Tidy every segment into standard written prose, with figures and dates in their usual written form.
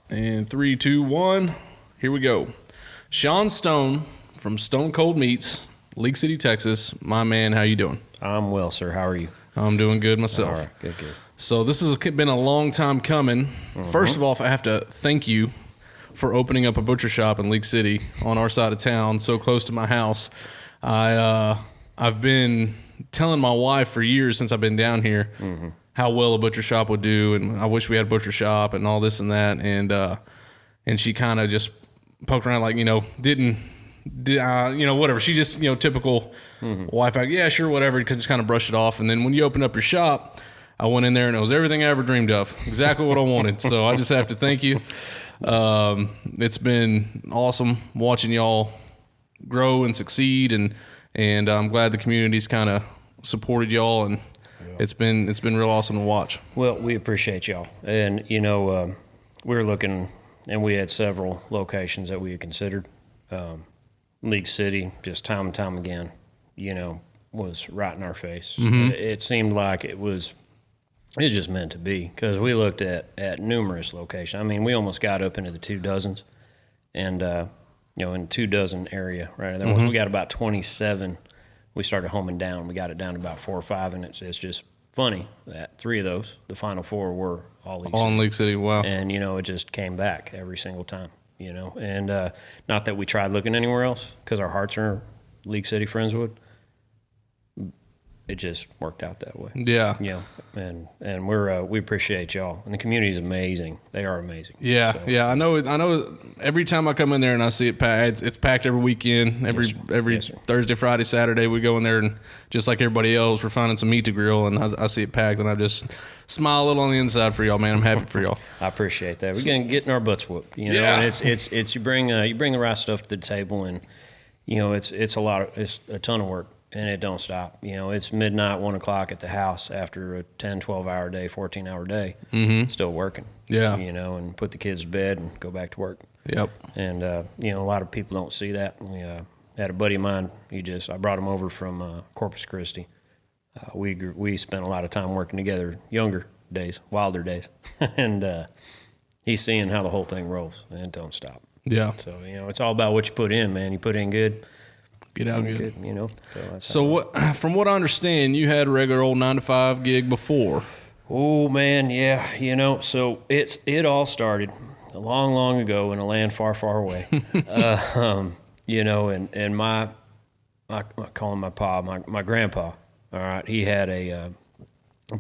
And 3, 2, 1, here we go. Sean Stone from Stone Cold Meats, League City, Texas. My man, how you doing? I'm well, sir. How are you? I'm doing good myself. All right, good. So this has been a long time coming. First of all, I have to thank you for opening up a butcher shop in League City on our side of town, so close to my house. I've been telling my wife for years since I've been down here how well a butcher shop would do, and I wish we had a butcher shop and all this and that. And she kind of just poked around like, whatever. She just, typical wife, like, yeah, sure, whatever, just kind of brush it off. And then when you open up your shop, I went in there and it was everything I ever dreamed of, exactly what I wanted. So I just have to thank you. It's been awesome watching y'all grow and succeed, and I'm glad the community's kind of supported y'all, and it's been real awesome to watch. Well, we appreciate y'all, and we were looking, and we had several locations that we had considered. League City, just time and time again, was right in our face. It seemed like it was just meant to be, because we looked at numerous locations. I mean, we almost got up into the 2 dozens, and in 2 dozen area, right? Then once we got about 27, we started homing down. We got it down to about 4 or 5, and it's just funny that 3 of those, the final 4, were all League City. In League City, wow. And, it just came back every single time, And not that we tried looking anywhere else, because our hearts are League City, Friendswood. It just worked out that way. Yeah. And we appreciate y'all. And the community's amazing. They are amazing. Yeah, so. Yeah. I know every time I come in there and I see it packed, it's packed every weekend, every Yes, sir. Thursday, Friday, Saturday, we go in there, and just like everybody else, we're finding some meat to grill, and I see it packed, and I just smile a little on the inside for y'all, man. I'm happy for y'all. I appreciate that. We're getting our butts whooped, Yeah. And it's you bring the right stuff to the table, and it's a ton of work. And it don't stop. It's midnight, 1 o'clock at the house after a 10, 12-hour day, 14-hour day, still working. Yeah. And put the kids to bed and go back to work. Yep. And, a lot of people don't see that. We had a buddy of mine, I brought him over from Corpus Christi. We spent a lot of time working together, younger days, wilder days. And he's seeing how the whole thing rolls, and it don't stop. Yeah. So, it's all about what you put in, man. You put in good, get out good. So from what I understand, you had a regular old 9-to-5 gig before. Oh man, yeah. So it all started a long, long ago in a land far, far away. And I call him my pa, my grandpa. All right, he had a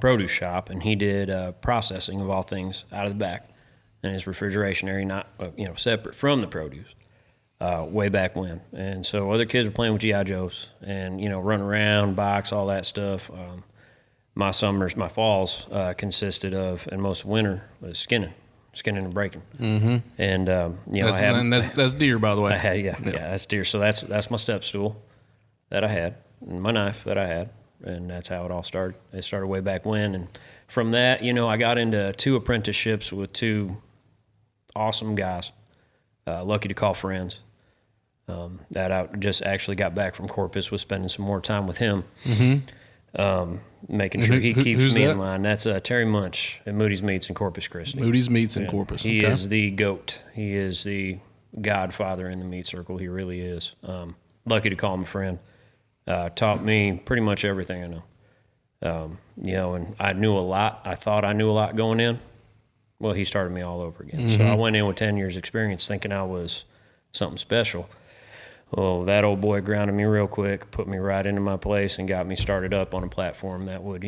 produce shop, and he did processing of all things out of the back in his refrigeration area, not separate from the produce. Way back when. And so other kids were playing with G.I. Joes and, running around, bikes, all that stuff. My falls consisted of, and most of winter, was skinning and breaking. Mm-hmm. And, that's deer, by the way. I had, that's deer. So that's my step stool that I had, and my knife that I had, and that's how it all started. It started way back when. And from that, I got into 2 apprenticeships with 2 awesome guys, lucky to call friends. That I just actually got back from Corpus, was spending some more time with him, making sure he keeps me in line. That's Terry Munch at Moody's Meats in Corpus Christi. Moody's Meats in Corpus. He is the GOAT. He is the godfather in the meat circle. He really is. Lucky to call him a friend. Taught me pretty much everything I know. And I knew a lot. I thought I knew a lot going in. Well, he started me all over again. So I went in with 10 years experience thinking I was something special. Well, that old boy grounded me real quick, put me right into my place, and got me started up on a platform that would,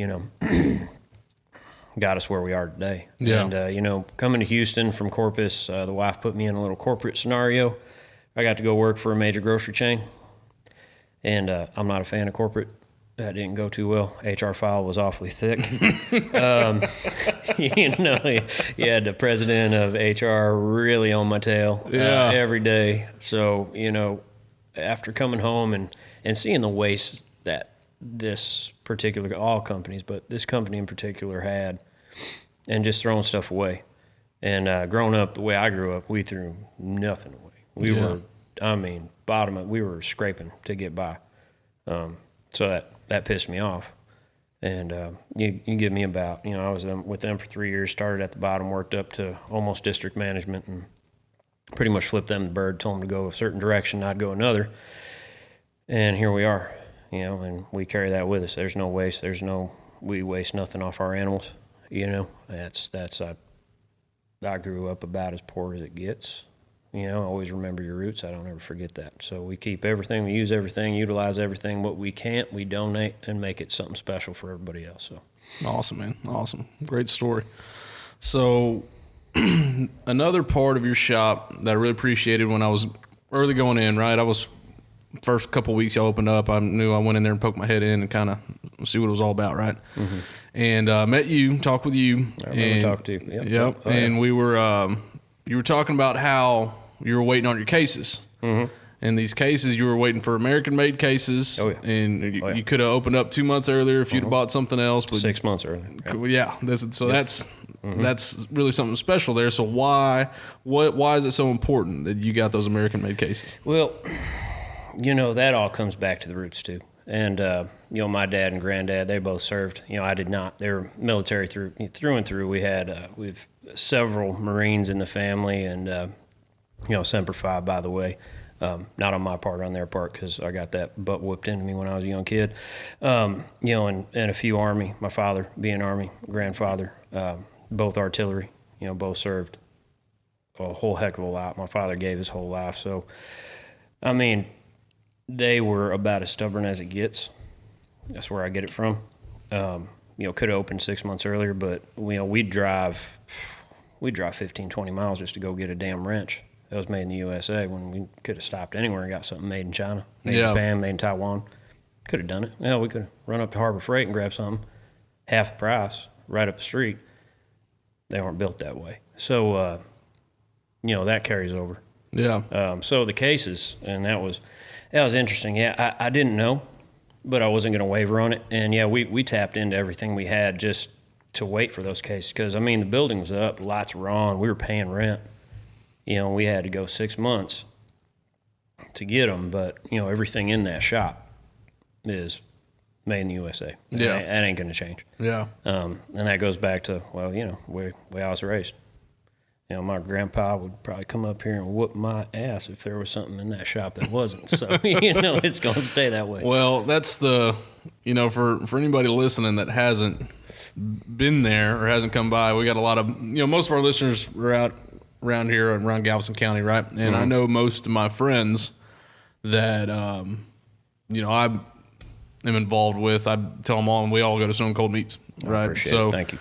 got us where we are today. Yeah. And, coming to Houston from Corpus, the wife put me in a little corporate scenario. I got to go work for a major grocery chain, and I'm not a fan of corporate. That didn't go too well. HR file was awfully thick. You had the president of HR really on my tail every day. So, after coming home and seeing the waste that this particular, all companies, but this company in particular had, and just throwing stuff away. And growing up the way I grew up, we threw nothing away. We were, we were scraping to get by. So that pissed me off. And you give me about, I was with them for 3 years, started at the bottom, worked up to almost district management, and pretty much flipped them the bird, told them to go a certain direction, I'd go another. And here we are, and we carry that with us. There's no waste. We waste nothing off our animals, I grew up about as poor as it gets. Always remember your roots. I don't ever forget that. So we keep everything, we use everything, utilize everything. What we can't, we donate and make it something special for everybody else. So awesome, man. Awesome. Great story. So another part of your shop that I really appreciated when I was early going in, right? I was first couple of weeks y'all opened up. I knew I went in there and poked my head in and kind of see what it was all about, right? Mm-hmm. And met you, talked with you. I remember talking to you. Yep. Oh, and we were, you were talking about how you were waiting on your cases. Mm-hmm. And these cases, you were waiting for American-made cases. Oh, yeah. And you could have opened up 2 months earlier if you'd have bought something else. But 6 months earlier. Yeah. That's really something special there. So why is it so important that you got those American-made cases? Well, that all comes back to the roots too. And, my dad and granddad, they both served. I did not. They were military through and through. We've several Marines in the family, and, Semper Fi, by the way. Not on my part, on their part, because I got that butt whooped into me when I was a young kid. And a few Army. My father being Army, grandfather, both artillery. Both served a whole heck of a lot. My father gave his whole life. So, they were about as stubborn as it gets. That's where I get it from. Could have opened 6 months earlier, but we'd drive 15, 20 miles just to go get a damn wrench that was made in the USA when we could have stopped anywhere and got something made in China, made in Japan, made in Taiwan. Could have done it. We could have run up to Harbor Freight and grabbed something, half the price, right up the street. They weren't built that way. So, that carries over. Yeah. So the cases, and that was interesting. Yeah, I didn't know, but I wasn't going to waver on it. And we tapped into everything we had just to wait for those cases. Because, the building was up, the lights were on, we were paying rent. We had to go 6 months to get them, but, everything in that shop is made in the USA. Yeah. That ain't going to change. Yeah. And that goes back to, way I was raised. My grandpa would probably come up here and whoop my ass if there was something in that shop that wasn't. So, it's going to stay that way. Well, that's for anybody listening that hasn't been there or hasn't come by, we got a lot of, most of our listeners are out around here, around Galveston County, right? And mm-hmm. I know most of my friends that, I am involved with, I tell them all, and we all go to Stone Cold Meats, right? I appreciate it. Thank you.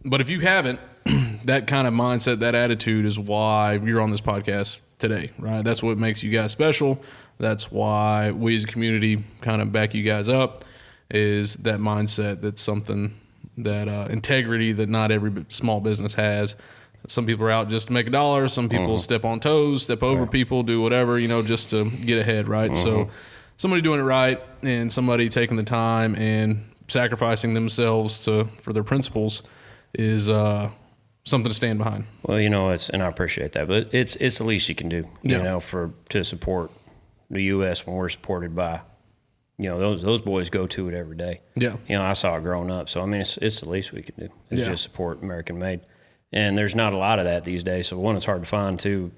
But if you haven't, that kind of mindset, that attitude is why you're on this podcast today, right? That's what makes you guys special. That's why we as a community kind of back you guys up, is that mindset. That's something that integrity that not every small business has. Some people are out just to make a dollar. Some people step on toes, step over people, do whatever, just to get ahead, right? So somebody doing it right and somebody taking the time and sacrificing themselves for their principles is something to stand behind. Well, and I appreciate that, but it's the least you can do, to support the U.S. when we're supported by, those boys go to it every day. Yeah. I saw it growing up. So, it's the least we can do is just support American made. And there's not a lot of that these days. So one, it's hard to find. Two,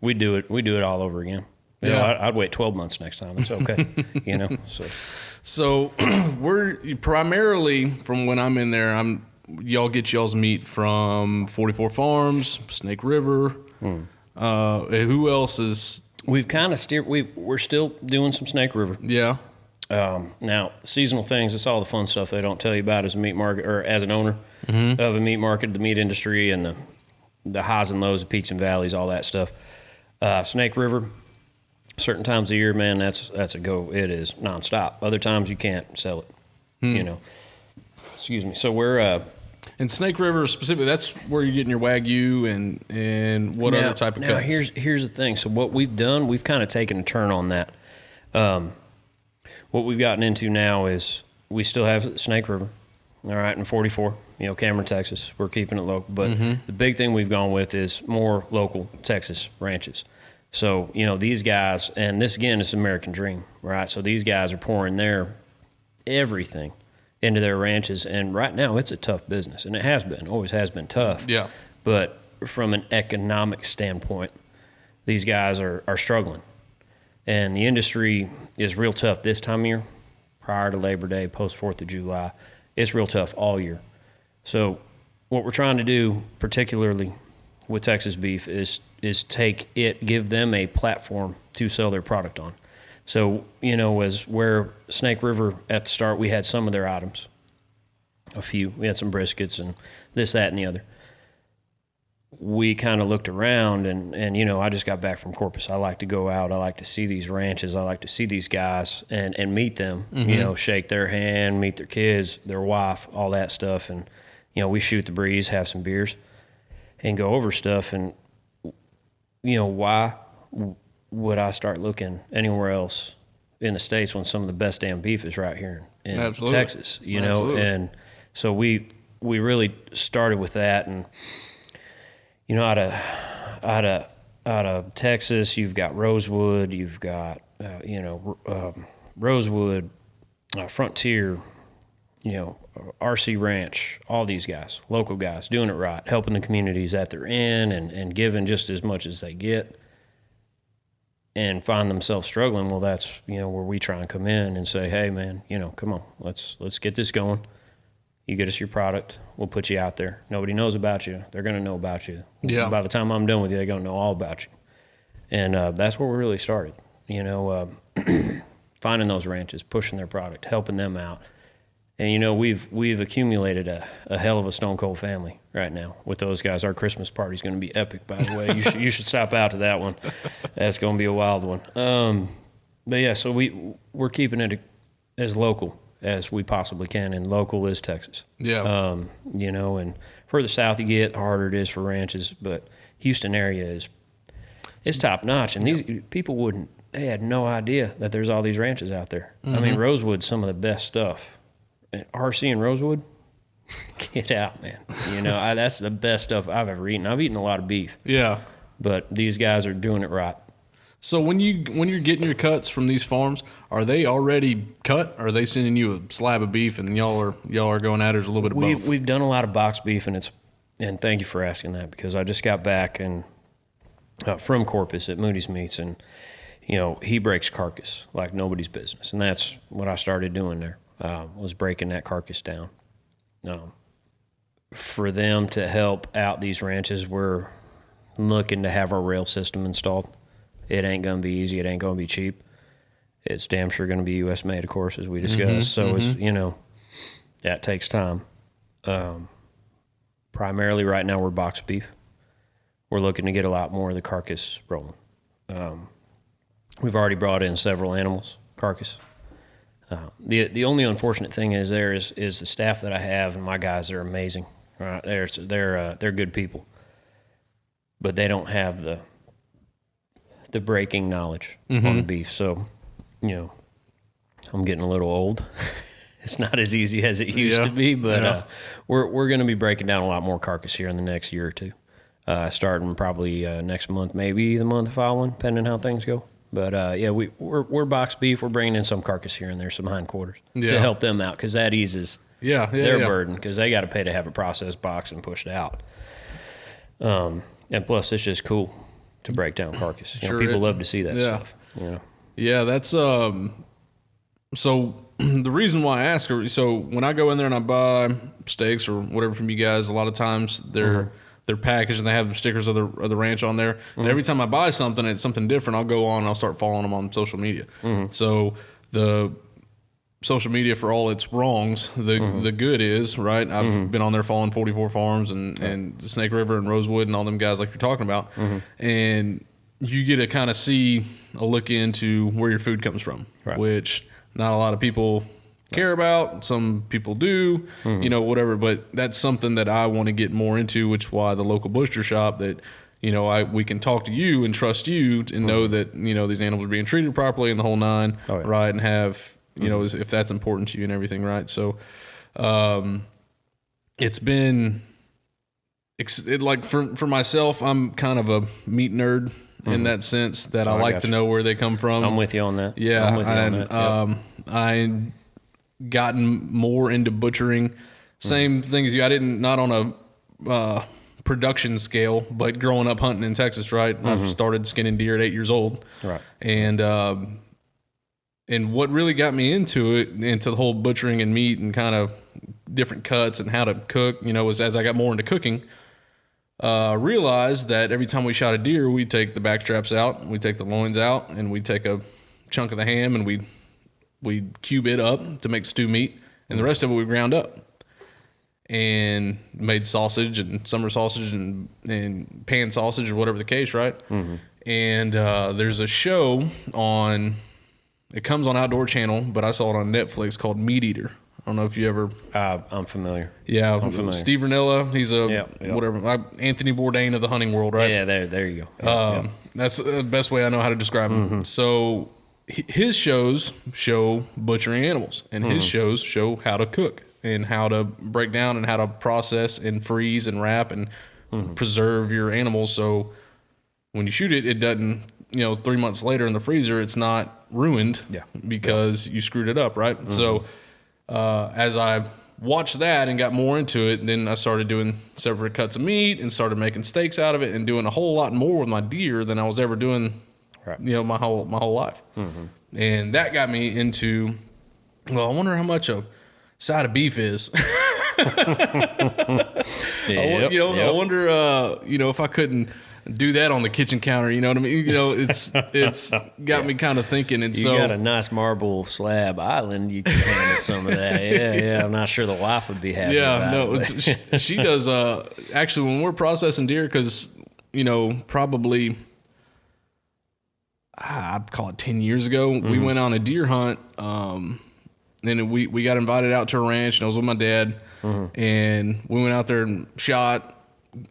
we do it all over again. I'd wait 12 months next time. It's okay. So we're primarily, from when I'm in there, y'all get y'all's meat from 44 Farms, Snake River. Who else is? We've kind of steered. We're still doing some Snake River. Yeah. Now, seasonal things, it's all the fun stuff they don't tell you about as a meat market or as an owner of a meat market, the meat industry, and the highs and lows, the peaks and valleys, all that stuff. Snake River, certain times of the year, man, that's a go. It is nonstop. Other times you can't sell it, Excuse me. So we're... And Snake River specifically, that's where you're getting your Wagyu and what other type of cuts? Now, here's the thing. So what we've done, we've kind of taken a turn on that. What we've gotten into now is we still have Snake River, all right, in 44, Cameron, Texas. We're keeping it local. But the big thing we've gone with is more local Texas ranches. So, these guys, and this, again, is American dream, right? So these guys are pouring their everything into their ranches. And right now it's a tough business, and it has been, always has been tough. Yeah. But from an economic standpoint, these guys are struggling. And the industry is real tough this time of year, prior to Labor Day, post 4th of July. It's real tough all year. So what we're trying to do, particularly with Texas beef, is give them a platform to sell their product on. So, as where Snake River at the start, we had some of their items, a few. We had some briskets and this, that, and the other. We kind of looked around and I just got back from Corpus. I like to go out. I like to see these ranches. I like to see these guys and meet them, shake their hand, meet their kids, their wife, all that stuff. And, we shoot the breeze, have some beers, and go over stuff. And, why would I start looking anywhere else in the States when some of the best damn beef is right here in Absolutely. Texas, Absolutely. And so we really started with that. And, out of Texas, you've got Rosewood, you've got, Rosewood, Frontier, RC Ranch, all these guys, local guys, doing it right, helping the communities that they're in and giving just as much as they get, and find themselves struggling. Well, that's, where we try and come in and say, hey, man, come on, let's get this going. You get us your product, we'll put you out there. Nobody knows about you. They're going to know about you. Yeah. By the time I'm done with you, they're going to know all about you. And that's where we really started, finding those ranches, pushing their product, helping them out. And, we've accumulated a hell of a Stone Cold family right now with those guys. Our Christmas party's going to be epic, by the way. You should stop out to that one. That's going to be a wild one. But, yeah, so we're keeping it as local as we possibly can, and local is Texas. Yeah. And further south you get, the harder it is for ranches, but Houston area it's top notch. And these people they had no idea that there's all these ranches out there. I mean, Rosewood's some of the best stuff. RC and Rosewood, get out, man. That's the best stuff I've ever eaten. I've eaten a lot of beef. Yeah. But these guys are doing it right. So when you're getting your cuts from these farms, are they already cut? Or are they sending you a slab of beef and y'all are going at it a little bit of both? We've done a lot of box beef, and thank you for asking that, because I just got back from Corpus at Moody's Meats, and he breaks carcass like nobody's business, and that's what I started doing there. Was breaking that carcass down. For them to help out these ranches, we're looking to have our rail system installed. It ain't going to be easy. It ain't going to be cheap. It's damn sure going to be U.S. made, of course, as we discussed. So it's, that takes time. Primarily right now we're box beef. We're looking to get a lot more of the carcass rolling. We've already brought in several animals, carcass. The only unfortunate thing is the staff that I have, and my guys are amazing. Right, they're good people, but they don't have the breaking knowledge on the beef. So, I'm getting a little old. It's not as easy as it used to be, but we're going to be breaking down a lot more carcass here in the next year or two, starting probably next month, maybe the month following, depending how things go. But we're box beef. We're bringing in some carcass here and there, some hindquarters to help them out, because that eases their burden, because they got to pay to have it processed, boxed, and pushed out. And plus, it's just cool to break down carcass. People love to see that stuff. Yeah, that's so the reason why I ask her, so when I go in there and I buy steaks or whatever from you guys, a lot of times they're packaged and they have stickers of the ranch on there. And every time I buy something, it's something different. I'll go on and I'll start following them on social media. So the social media, for all its wrongs, the good is, right? I've been on there following 44 Farms and Snake River and Rosewood and all them guys like you're talking about. And you get to kind of see a look into where your food comes from, which not a lot of people care about. Some people do, whatever. But that's something that I want to get more into, which is why the local butcher shop that, we can talk to you and trust you and know that, these animals are being treated properly in the whole nine, right? And have, if that's important to you and everything, right? So it's been, like for myself, I'm kind of a meat nerd in that sense that I like to know where they come from. I'm with you on that. Yeah. I'm with you on that. I gotten more into butchering. Same thing as you. I didn't, not on a production scale, but growing up hunting in Texas, right? I've started skinning deer at 8 years old. Right. And what really got me into it, into the whole butchering and meat and kind of different cuts and how to cook, was as I got more into cooking, realized that every time we shot a deer, we'd take the back straps out, we'd take the loins out, and we'd take a chunk of the ham and we'd cube it up to make stew meat, and the rest of it we ground up and made sausage and summer sausage and pan sausage or whatever the case, right? And there's a show on, it comes on Outdoor Channel, but I saw it on Netflix, called Meat Eater. I don't know if you ever. I'm familiar. Yeah, I'm familiar. Steve Ranella. He's a Yep. whatever, Anthony Bourdain of the hunting world, right? Yeah, there you go. Yep. That's the best way I know how to describe him. So his shows show butchering animals, and his shows show how to cook and how to break down and how to process and freeze and wrap and preserve your animals. So when you shoot it, it doesn't, 3 months later in the freezer, it's not ruined because you screwed it up, right? So as I watched that and got more into it, then I started doing separate cuts of meat and started making steaks out of it and doing a whole lot more with my deer than I was ever doing, my whole life. And that got me into, I wonder how much a side of beef is. I wonder, if I couldn't do that on the kitchen counter, you know what I mean? It's got me kind of thinking. And you got a nice marble slab island. You can handle some of that. Yeah. I'm not sure the wife would be happy. She does. Actually, when we're processing deer, because probably I'd call it 10 years ago, we went on a deer hunt. And we got invited out to a ranch, and I was with my dad, and we went out there and shot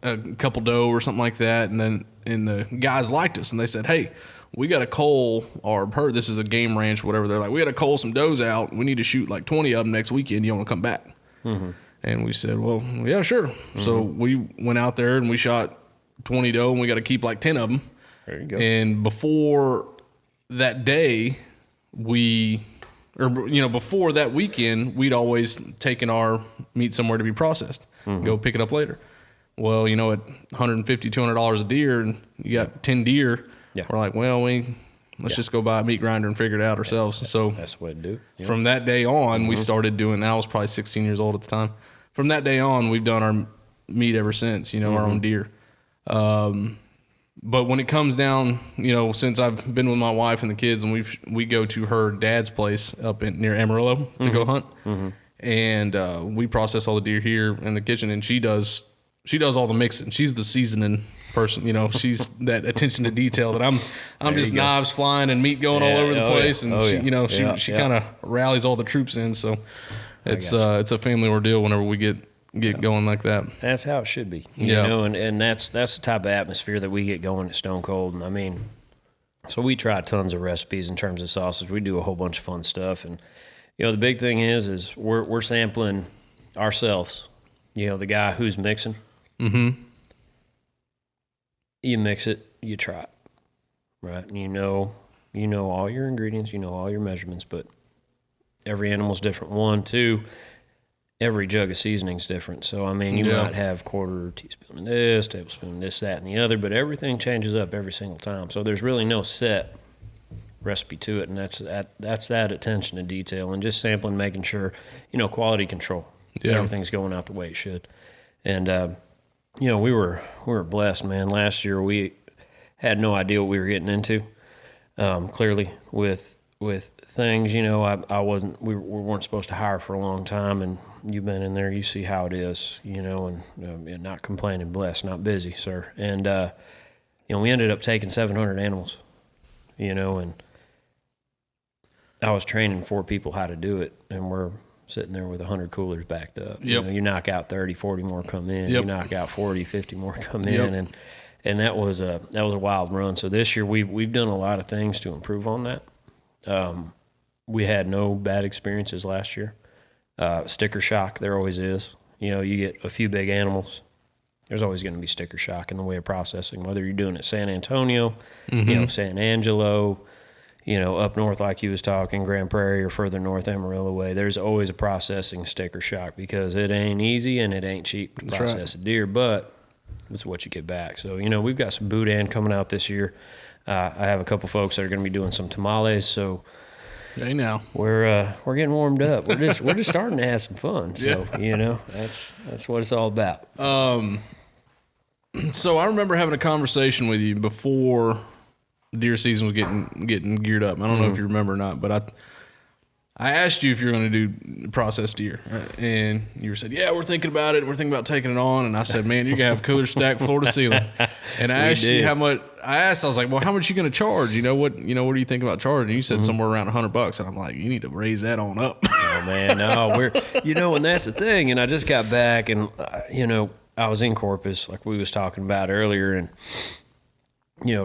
a couple doe or something like that, and the guys liked us, and they said, "Hey, we got to cull our herd. This is a game ranch, whatever." They're like, "We got to cull some does out. We need to shoot like 20 of them next weekend. You want to come back?" And we said, "Well, yeah, sure." So we went out there and we shot 20 doe, and we got to keep like 10 of them. There you go. And before that day, before that weekend, we'd always taken our meat somewhere to be processed, go pick it up later. Well, at $150, $200 a deer, and you got 10 deer, we're like, well, let's just go buy a meat grinder and figure it out ourselves. So that's what to do. From that day on, we started doing, I was probably 16 years old at the time. From that day on, we've done our meat ever since, our own deer. But when it comes down, since I've been with my wife and the kids, and we go to her dad's place up near Amarillo to go hunt, and we process all the deer here in the kitchen, and she does all the mixing. She's the seasoning person, she's that attention to detail that I'm just knives flying and meat going all over the place, and she kind of rallies all the troops in. So it's a family ordeal whenever we get going like that. That's how it should be, you know, and that's the type of atmosphere that we get going at Stone Cold. And I mean, so we try tons of recipes in terms of sausage. We do a whole bunch of fun stuff, and the big thing is we're sampling ourselves. The guy who's mixing, you mix it, you try it, right? And you know all your ingredients, all your measurements, but every animal's different. 1, 2. Every jug of seasoning is different. So, I mean, you might have quarter teaspoon of this, tablespoon of this, that, and the other, but everything changes up every single time. So there's really no set recipe to it, and that's that attention to detail and just sampling, making sure, quality control. Everything's going out the way it should. And, we were blessed, man. Last year we had no idea what we were getting into, clearly, with things, we weren't supposed to hire for a long time, and you've been in there, you see how it is, and not complaining, blessed, not busy, sir. And, we ended up taking 700 animals, and I was training 4 people how to do it, and we're sitting there with 100 coolers backed up. You knock out 30, 40 more come in, you knock out 40, 50 more come in, and that was a wild run. So this year we've done a lot of things to improve on that. We had no bad experiences last year. Sticker shock, there always is. You get a few big animals, there's always going to be sticker shock in the way of processing, whether you're doing it San Antonio, San Angelo, up north like you was talking, Grand Prairie or further north, Amarillo way, there's always a processing sticker shock because it ain't easy and it ain't cheap to process a deer, but it's what you get back. So, we've got some boudin coming out this year. I have a couple folks that are going to be doing some tamales, so hey, now we're getting warmed up. We're just starting to have some fun. So that's what it's all about. So I remember having a conversation with you before deer season was getting geared up. I don't know if you remember or not, but I asked you if you were going to do processed deer, and you said, yeah, we're thinking about it. We're thinking about taking it on. And I said, man, you're going to have cooler stacked floor to ceiling. And I asked you how much. I was like, well, how much are you going to charge? What do you think about charging? You said somewhere around $100. And I'm like, you need to raise that on up. Oh man, no, and that's the thing. And I just got back, and I was in Corpus, like we was talking about earlier, and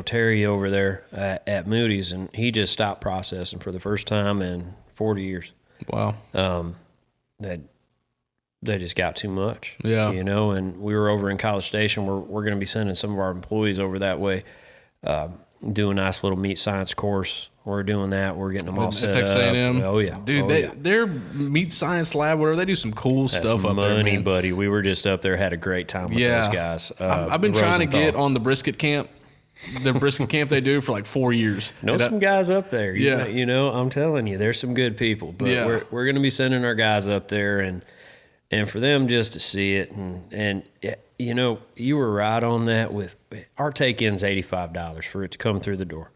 Terry over there at Moody's, and he just stopped processing for the first time in 40 years. Wow. They just got too much. Yeah. And we were over in College Station. We're going to be sending some of our employees over that way, do a nice little meat science course. We're doing that. We're getting them all set Texas up. A&M. Oh yeah, dude. Their meat science lab, whatever, they do some cool stuff up there, man. Buddy. We were just up there, had a great time with those guys. I've been trying to get on the brisket camp. The brisket camp they do for like 4 years. Some guys up there. I'm telling you, there's some good people. But we're going to be sending our guys up there, and for them just to see it, and you were right on that. With our take in's $85 for it to come through the door.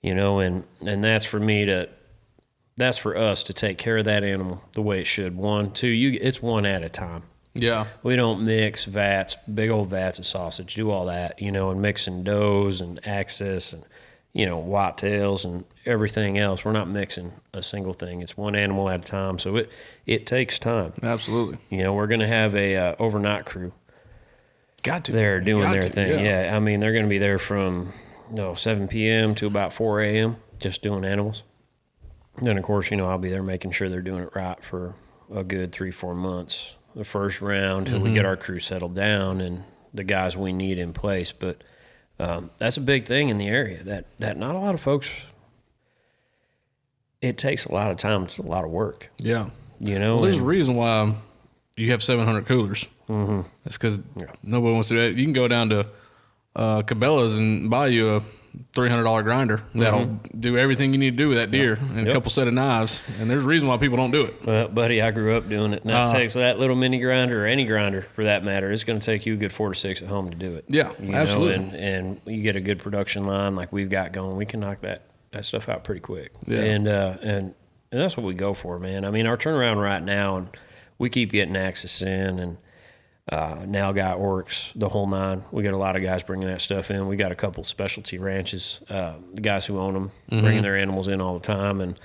And that's that's for us to take care of that animal the way it should. 1, 2, it's one at a time. Yeah. We don't mix vats, big old vats of sausage, do all that, and mixing doughs and access and, whitetails and everything else. We're not mixing a single thing. It's one animal at a time. So it takes time. Absolutely. We're going to have a overnight crew. Got to. They're doing their thing. Yeah. I mean, they're going to be there from 7 p.m. to about 4 a.m. just doing animals. Then, of course, I'll be there making sure they're doing it right for a good 3-4 months. The first round till we get our crew settled down and the guys we need in place. But that's a big thing in the area that not a lot of folks, it takes a lot of time. It's a lot of work. Yeah. Well, there's a reason why you have 700 coolers. Mm-hmm. That's because nobody wants to do that. You can go down to Cabela's and buy you a $300 grinder that'll do everything you need to do with that deer and a couple set of knives. And there's a reason why people don't do it. Well, buddy, I grew up doing it. Now it takes that little mini grinder or any grinder for that matter. It's going to take you a good 4 to 6 at home to do it. Yeah, absolutely. And you get a good production line like we've got going. We can knock that stuff out pretty quick. Yeah. And that's what we go for, man. I mean, our turnaround right now, and we keep getting access in, and now got Oryx, the whole 9. We got a lot of guys bringing that stuff in. We got a couple specialty ranches, the guys who own them, bringing their animals in all the time. And,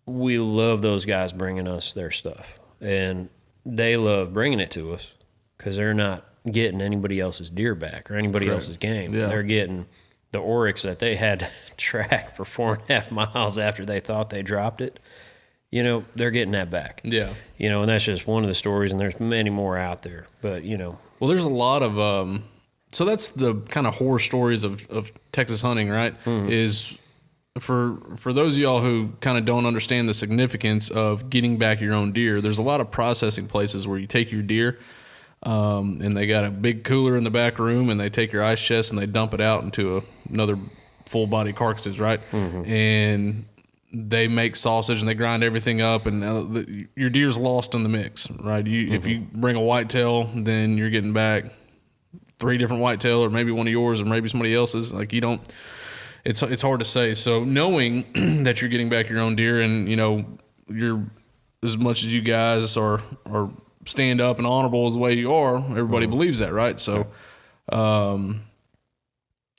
we love those guys bringing us their stuff. And they love bringing it to us because they're not getting anybody else's deer back or anybody else's game. Yeah. They're getting the Oryx that they had to track for 4.5 miles after they thought they dropped it. They're getting that back. Yeah. And that's just one of the stories, and there's many more out there. But, Well, there's a lot of, so that's the kind of horror stories of Texas hunting, right? Is for those of y'all who kind of don't understand the significance of getting back your own deer, there's a lot of processing places where you take your deer, and they got a big cooler in the back room, and they take your ice chest and they dump it out into another full body carcasses, right? And they make sausage and they grind everything up, and your deer's lost in the mix, right? If you bring a whitetail, then you're getting back 3 different whitetail, or maybe one of yours, or maybe somebody else's. Like it's hard to say. So knowing that you're getting back your own deer, and you're as much as you guys are stand up and honorable as the way you are, everybody believes that, right? So,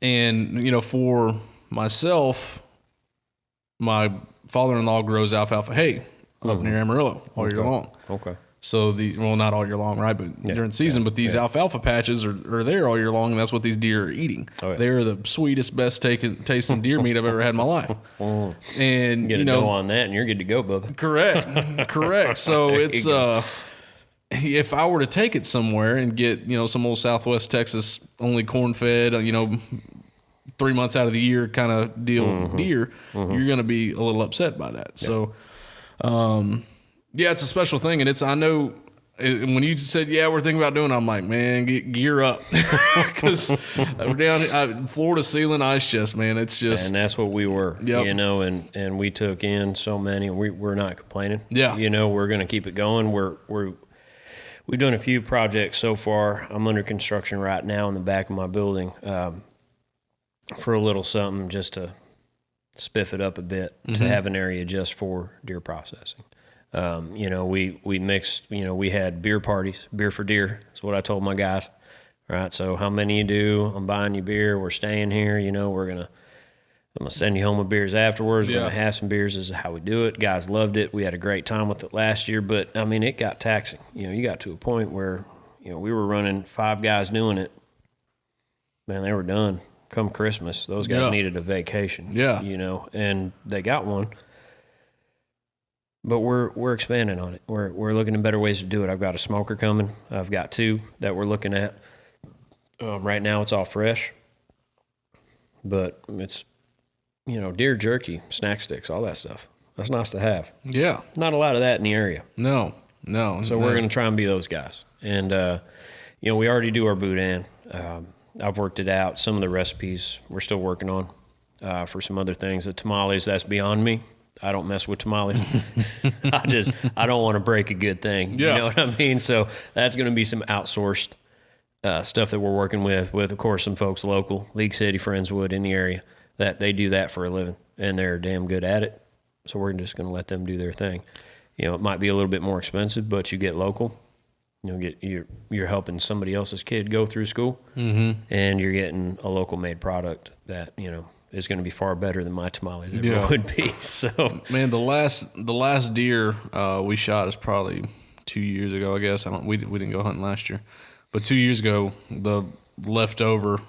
and for myself, my father-in-law grows alfalfa hay up near Amarillo all year long. Okay. So not all year long, right? But during the season, but these alfalfa patches are there all year long, and that's what these deer are eating. Oh, yeah. They're the sweetest, best tasting deer meat I've ever had in my life. And go on that, and you're good to go, Bubba. Correct. So it's if I were to take it somewhere and get some old Southwest Texas only corn fed, 3 months out of the year kind of deal deer, you're going to be a little upset by that. Yeah. So, yeah, it's a special thing. And I know when you said, yeah, we're thinking about doing it, I'm like, man, gear up. Because we're down Florida Sealing Ice Chest, man. It's just. And that's what we were, yep. you know, and we took in so many. We're not complaining. Yeah. You know, we're going to keep it going. We've done a few projects so far. I'm under construction right now in the back of my building for a little something just to spiff it up a bit, to have an area just for deer processing. You know, we mixed, you know, we had beer parties, beer for deer. That's what I told my guys, right? So how many you do, I'm buying you beer. We're staying here. You know, I'm going to send you home with beers afterwards. We're going to have some beers. This is how we do it. Guys loved it. We had a great time with it last year, but I mean, it got taxing. You know, you got to a point where, you know, we were running 5 guys doing it. Man, they were done. Come Christmas, those guys needed a vacation. Yeah. You know, and they got one. But we're expanding on it. We're looking at better ways to do it. I've got a smoker coming. I've got 2 that we're looking at. Right now it's all fresh, but it's, you know, deer jerky, snack sticks, all that stuff. That's nice to have. Yeah. Not a lot of that in the area. No. So we're going to try and be those guys. And, you know, we already do our boudin. I've worked it out. Some of the recipes we're still working on for some other things. The tamales, that's beyond me. I don't mess with tamales. I don't want to break a good thing. Yeah. You know what I mean? So that's going to be some outsourced stuff that we're working with, of course, some folks local, League City, Friendswood in the area, that they do that for a living, and they're damn good at it. So we're just going to let them do their thing. You know, it might be a little bit more expensive, but you get local. You know, you're helping somebody else's kid go through school, and you're getting a local made product that, you know, is going to be far better than my tamales ever would be. So, man, the last deer we shot is probably 2 years ago. I guess we didn't go hunting last year, but 2 years ago, the leftover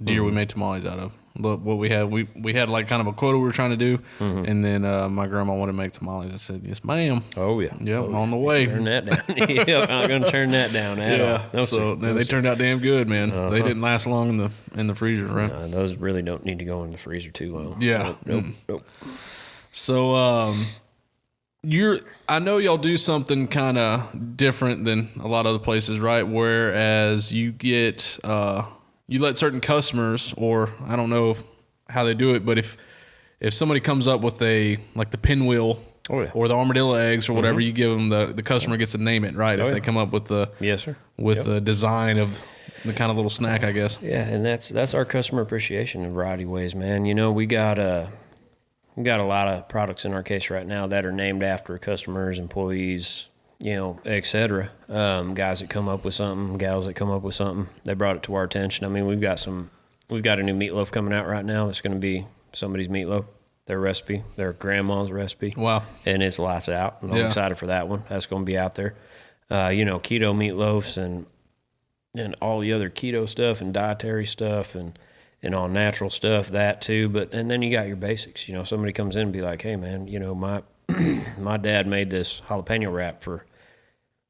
deer we made tamales out of. What we had like kind of a quota we were trying to do, and then my grandma wanted to make tamales. I said, "Yes, ma'am." Oh yeah, on the way. Turn that down. I'm not going to turn that down at all. No, so they turned out damn good, man. They didn't last long in the freezer, right? Those really don't need to go in the freezer too long. Yeah. Nope. So I know y'all do something kind of different than a lot of other places, right? Whereas you get you let certain customers, or I don't know how they do it, but if somebody comes up with the pinwheel or the armadillo eggs or whatever, you give them the customer gets to name it, right? If they come up with the the design of the kind of little snack, I guess. Yeah, and that's our customer appreciation in a variety of ways, man. You know, we got a lot of products in our case right now that are named after customers, employees, you know, et cetera. Guys that come up with something, gals that come up with something, they brought it to our attention. I mean, we've got a new meatloaf coming out right now that's going to be somebody's meatloaf, their recipe, their grandma's recipe. Wow. And it's lights out. And I'm excited for that one. That's going to be out there. You know, keto meatloafs and all the other keto stuff and dietary stuff and all natural stuff, that too. And then you got your basics. You know, somebody comes in and be like, hey, man, you know, my dad made this jalapeno wrap for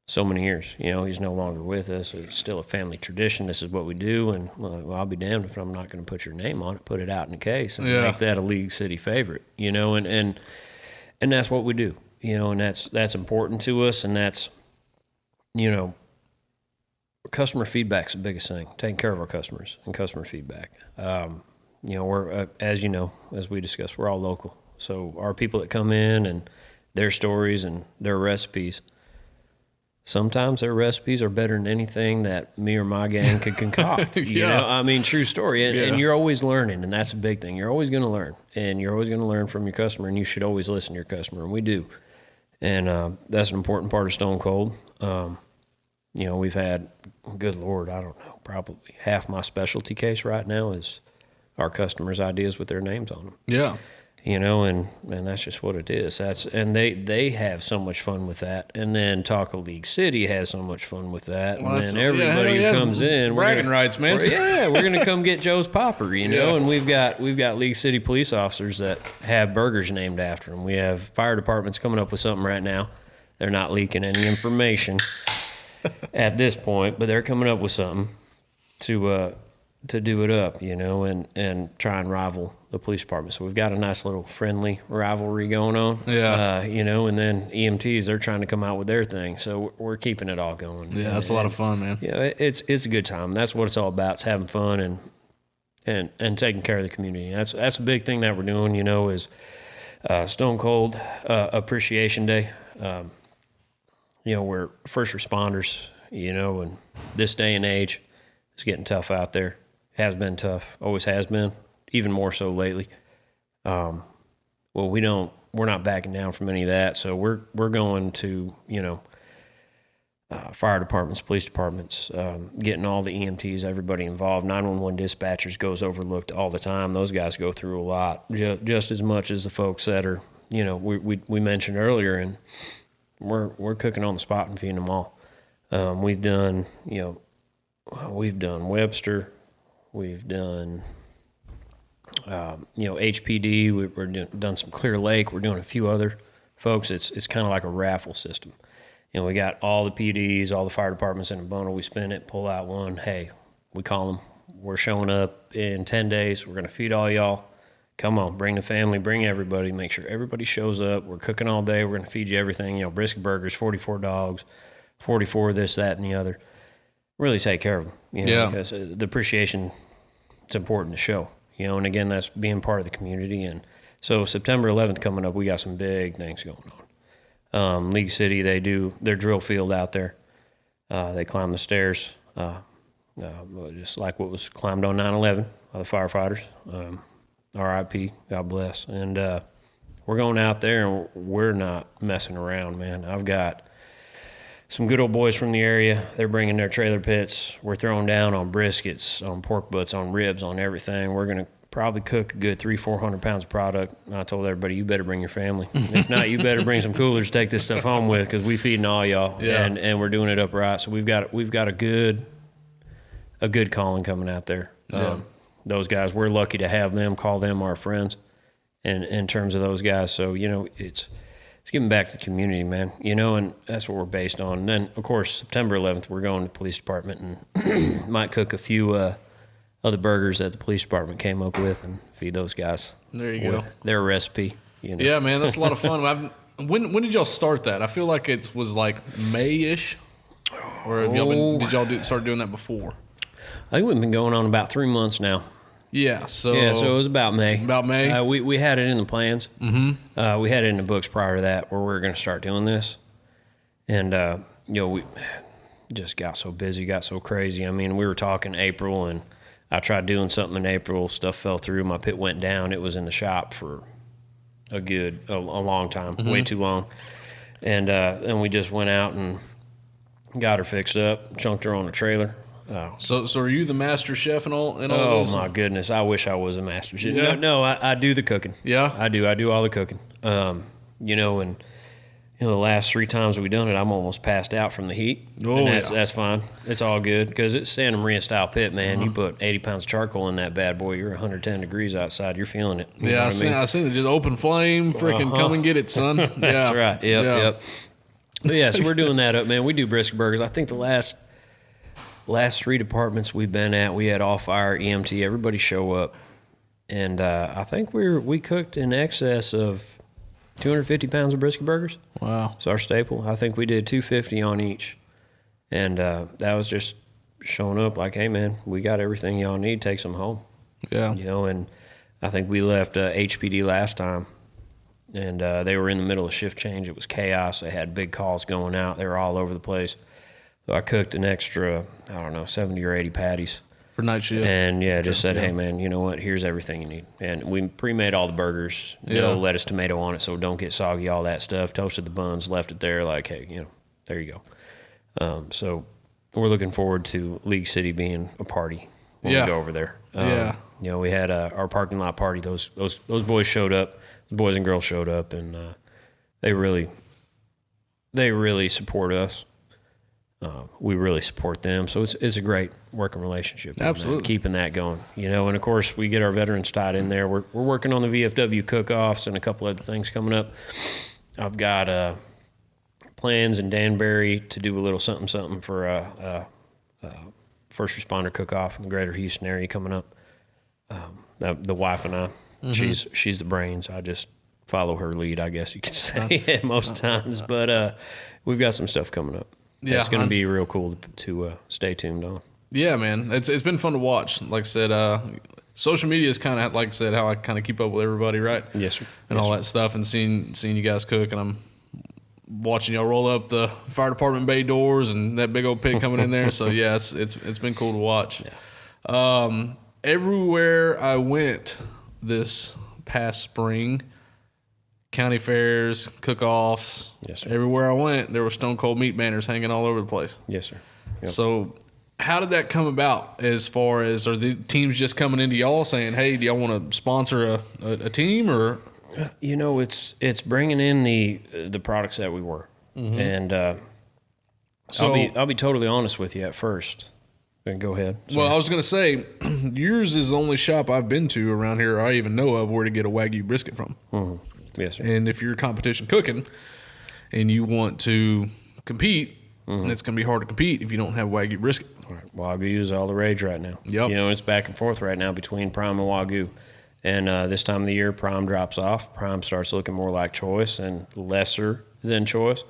so many years. You know, he's no longer with us. It's still a family tradition. This is what we do. And well, I'll be damned if I'm not going to put your name on it, put it out in a case and make that a League City favorite, you know, and that's what we do, you know, and that's important to us. And that's, you know, customer feedback's the biggest thing, taking care of our customers and customer feedback. You know, we're, as you know, as we discussed, we're all local. So our people that come in and their stories and their recipes, sometimes their recipes are better than anything that me or my gang could concoct. You know, I mean, true story. And you're always learning, and that's a big thing. You're always going to learn, and you're always going to learn from your customer, and you should always listen to your customer, and we do. And that's an important part of Stone Cold. You know, we've had, good Lord, I don't know, probably half my specialty case right now is our customers' ideas with their names on them. Yeah. You know, and that's just what it is. And they have so much fun with that. And then Taco League City has so much fun with that. Well, and then everybody who comes in, bragging rights, man. We're gonna come get Joe's Popper, you know. And we've got League City police officers that have burgers named after them. We have fire departments coming up with something right now. They're not leaking any information at this point, but they're coming up with something to to do it up, and try and rival the police department. So we've got a nice little friendly rivalry going on. Yeah. And then EMTs, they're trying to come out with their thing. So we're keeping it all going. Yeah, that's a lot of fun, man. Yeah, it's a good time. That's what it's all about. It's having fun and taking care of the community. That's a big thing that we're doing, is Stone Cold Appreciation Day. We're first responders, and this day and age, it's getting tough out there. Has been tough, always has been, even more so lately. Well, we're not backing down from any of that. So we're going to, fire departments, police departments, getting all the EMTs, everybody involved. 911 dispatchers goes overlooked all the time. Those guys go through a lot, just as much as the folks that are, we mentioned earlier, and we're cooking on the spot and feeding them all. We've done Webster, we've done, HPD. We're done some Clear Lake. We're doing a few other folks. It's kind of like a raffle system. We got all the PDs, all the fire departments in a bundle. We spin it, pull out one. Hey, we call them. We're showing up in 10 days. We're going to feed all y'all. Come on, bring the family, bring everybody. Make sure everybody shows up. We're cooking all day. We're going to feed you everything. Brisket burgers, 44 dogs, 44 this, that, and the other. Really take care of them, because the appreciation, it's important to show, and again, that's being part of the community. And so September 11th coming up, we got some big things going on. League City, they do their drill field out there. They climb the stairs, just like what was climbed on 9/11 by the firefighters. RIP, God bless. And we're going out there, and we're not messing around, man. I've got some good old boys from the area. They're bringing their trailer pits. We're throwing down on briskets, on pork butts, on ribs, on everything. We're going to probably cook a good 300-400 pounds of product. And I told everybody, you better bring your family. If not, you better bring some coolers to take this stuff home with, because we feeding all y'all, and we're doing it up right. So we've got a good calling coming out there. Those guys, we're lucky to have them, call them our friends, and in terms of those guys. So it's giving back to the community, man. And that's what we're based on. And then, of course, September 11th, we're going to the police department and might cook a few other burgers that the police department came up with and feed those guys. There you go. Their recipe. Yeah, man, that's a lot of fun. When did y'all start that? I feel like it was like May-ish, or did y'all start doing that before? I think we've been going on about 3 months now. Yeah, so it was about May. About May. We had it in the plans. Mm-hmm. We had it in the books prior to that, where we were going to start doing this, and we just got so busy, got so crazy. I mean, we were talking April, and I tried doing something in April. Stuff fell through. My pit went down. It was in the shop for a long time, way too long, and we just went out and got her fixed up, chunked her on a trailer. So are you the master chef and all this? Oh my goodness! I wish I was a master chef. Yeah. No, I do the cooking. Yeah, I do all the cooking. And the last 3 times we've done it, I'm almost passed out from the heat. Oh, and that's fine. It's all good, because it's Santa Maria style pit, man. You put 80 pounds of charcoal in that bad boy, you're 110 degrees outside. You're feeling it. You know what I mean? I seen it. Just open flame, freaking come and get it, son. That's right. Yep. But yeah, so we're doing that up, man. We do brisket burgers. I think the last 3 departments we've been at, we had all fire, EMT, everybody show up, and I think we cooked in excess of 250 pounds of brisket burgers. Wow, it's our staple. I think we did 250 on each, and that was just showing up like, hey man, we got everything y'all need. Take some home. Yeah, and I think we left HPD last time, and they were in the middle of shift change. It was chaos. They had big calls going out. They were all over the place. So I cooked an extra, 70 or 80 patties for night shift. And just said, hey man, you know what? Here's everything you need. And we pre-made all the burgers, no lettuce, tomato on it, so don't get soggy, all that stuff. Toasted the buns, left it there, like, hey, there you go. So we're looking forward to League City being a party when we go over there. We had our parking lot party. Those boys showed up. The boys and girls showed up, and they really support us. We really support them, so it's a great working relationship. Absolutely, keeping that going, and of course we get our veterans tied in there. We're working on the VFW cook-offs and a couple other things coming up. I've got plans in Danbury to do a little something for first responder cook-off in the greater Houston area coming up. The wife and I, she's the brains. I just follow her lead, I guess you could say, most times. But we've got some stuff coming up. Yeah, it's going to be real cool to stay tuned on. Yeah, man, it's been fun to watch. Like I said, social media is kind of, like I said, how I kind of keep up with everybody, right? Yes, sir. And all that stuff, and seeing you guys cook, and I'm watching y'all roll up the fire department bay doors and that big old pig coming in there. So yeah, it's been cool to watch. Yeah. Everywhere I went this past spring, county fairs, cook-offs, yes, sir. Everywhere I went, there were Stone Cold Meat banners hanging all over the place. Yes, sir. Yep. So how did that come about? As far as, are the teams just coming into y'all saying, "Hey, do y'all want to sponsor a team?" Or it's bringing in the products that we were, and so I'll be totally honest with you at first. Then go ahead. Well, I was going to say, yours is the only shop I've been to around here I even know of where to get a Wagyu brisket from. Yes, sir. And if you're competition cooking and you want to compete, it's going to be hard to compete if you don't have Wagyu brisket. Right. Wagyu is all the rage right now. Yep. It's back and forth right now between Prime and Wagyu. And this time of the year, Prime drops off. Prime starts looking more like Choice and lesser than Choice.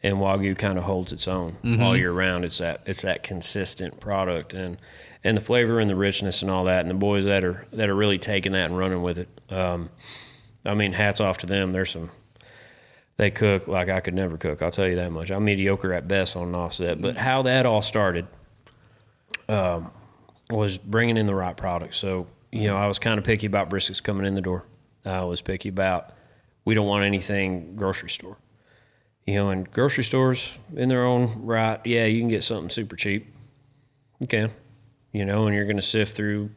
And Wagyu kind of holds its own all year round. It's that consistent product and the flavor and the richness and all that. And the boys that are really taking that and running with it. I mean, hats off to them. They cook like I could never cook. I'll tell you that much. I'm mediocre at best on an offset. But how that all started was bringing in the right product. So, I was kind of picky about briskets coming in the door. I was picky about, we don't want anything grocery store. And grocery stores in their own right, yeah, you can get something super cheap. You can. And you're going to sift through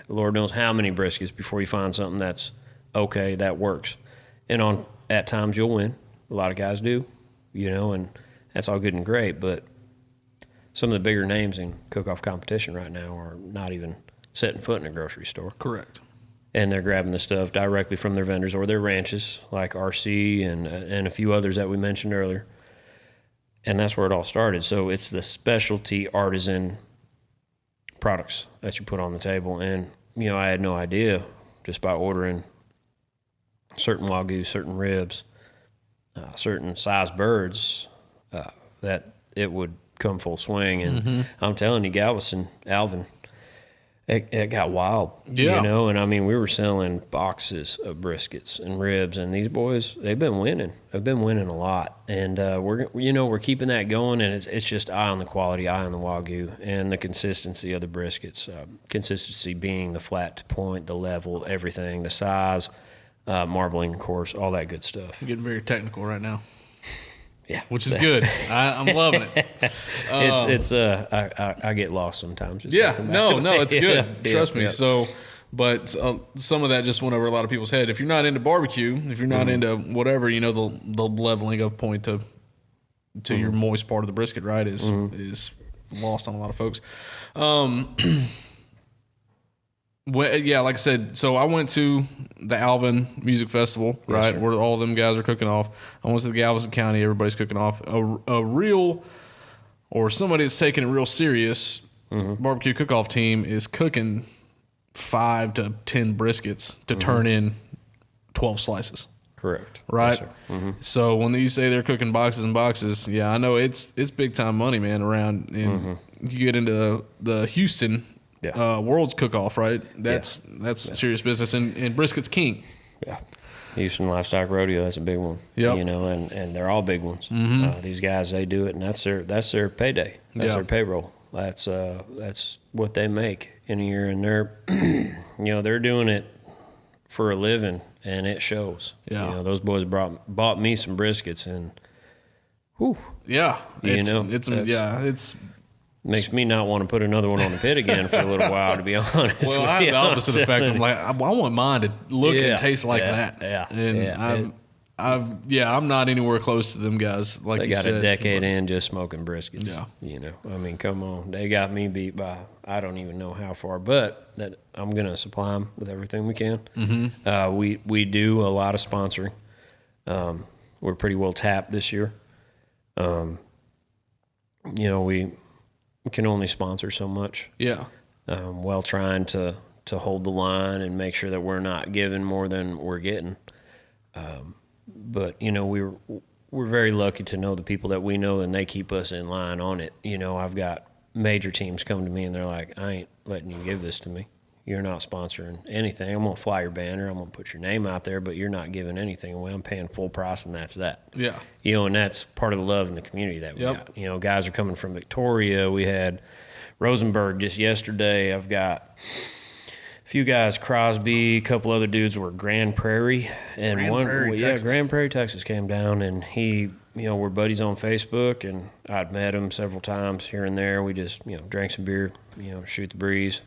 Lord knows how many briskets before you find something that's okay, that works. And at times you'll win. A lot of guys do, and that's all good and great. But some of the bigger names in cook-off competition right now are not even setting foot in a grocery store. Correct. And they're grabbing the stuff directly from their vendors or their ranches, like RC and a few others that we mentioned earlier. And that's where it all started. So it's the specialty artisan products that you put on the table. And, I had no idea just by ordering certain Wagyu, certain ribs, certain size birds, that it would come full swing. And I'm telling you, Galveston, Alvin, it got wild, and I mean, we were selling boxes of briskets and ribs, and these boys, they've been winning. They've been winning a lot, and we're keeping that going, and it's just eye on the quality, eye on the Wagyu, and the consistency of the briskets. Consistency being the flat to point, the level, everything, the size, marbling, of course, all that good stuff. You're getting very technical right now. Yeah, which is good. I'm loving it. I get lost sometimes. No, it's good. Trust me. Yeah. So, but some of that just went over a lot of people's head. If you're not into barbecue, if you're not into whatever, the leveling of point to your moist part of the brisket, right, is lost on a lot of folks. Well, yeah, like I said, so I went to the Alvin Music Festival, right, where all of them guys are cooking off. I went to the Galveston County, everybody's cooking off. A real, or somebody that's taking it real serious, barbecue cook-off team is cooking 5 to 10 briskets to turn in 12 slices. Correct. Right? Yes, so when you say they're cooking boxes and boxes, yeah, I know it's big-time money, man, around. And you get into the Houston World's Cook-Off, right? That's serious business, and brisket's king. Yeah, Houston Livestock Rodeo, that's a big one. Yep. And they're all big ones. These guys, they do it, and that's their payday. That's their payroll. That's what they make in a year, and they're doing it for a living, and it shows. Yeah, those boys bought me some briskets, and whew. Yeah, it's makes me not want to put another one on the pit again for a little while, to be honest. Well, I have the opposite effect. I'm like, I want mine to look and taste like that. Yeah, and I'm not anywhere close to them guys. Like you said, they got a decade in just smoking briskets. Yeah, I mean, come on, they got me beat by I don't even know how far, but that I'm gonna supply them with everything we can. We do a lot of sponsoring. We're pretty well tapped this year. can only sponsor so much. Yeah. While trying to hold the line and make sure that we're not giving more than we're getting. But we're very lucky to know the people that we know, and they keep us in line on it. I've got major teams come to me and they're like, I ain't letting you give this to me. You're not sponsoring anything. I'm going to fly your banner. I'm going to put your name out there, but you're not giving anything away. I'm paying full price, and that's that. Yeah. And that's part of the love in the community that we Yep. got. Guys are coming from Victoria. We had Rosenberg just yesterday. I've got a few guys, Crosby, a couple other dudes were Grand Prairie. And Grand Prairie, Texas came down, and he, we're buddies on Facebook, and I'd met him several times here and there. We just, drank some beer, shoot the breeze.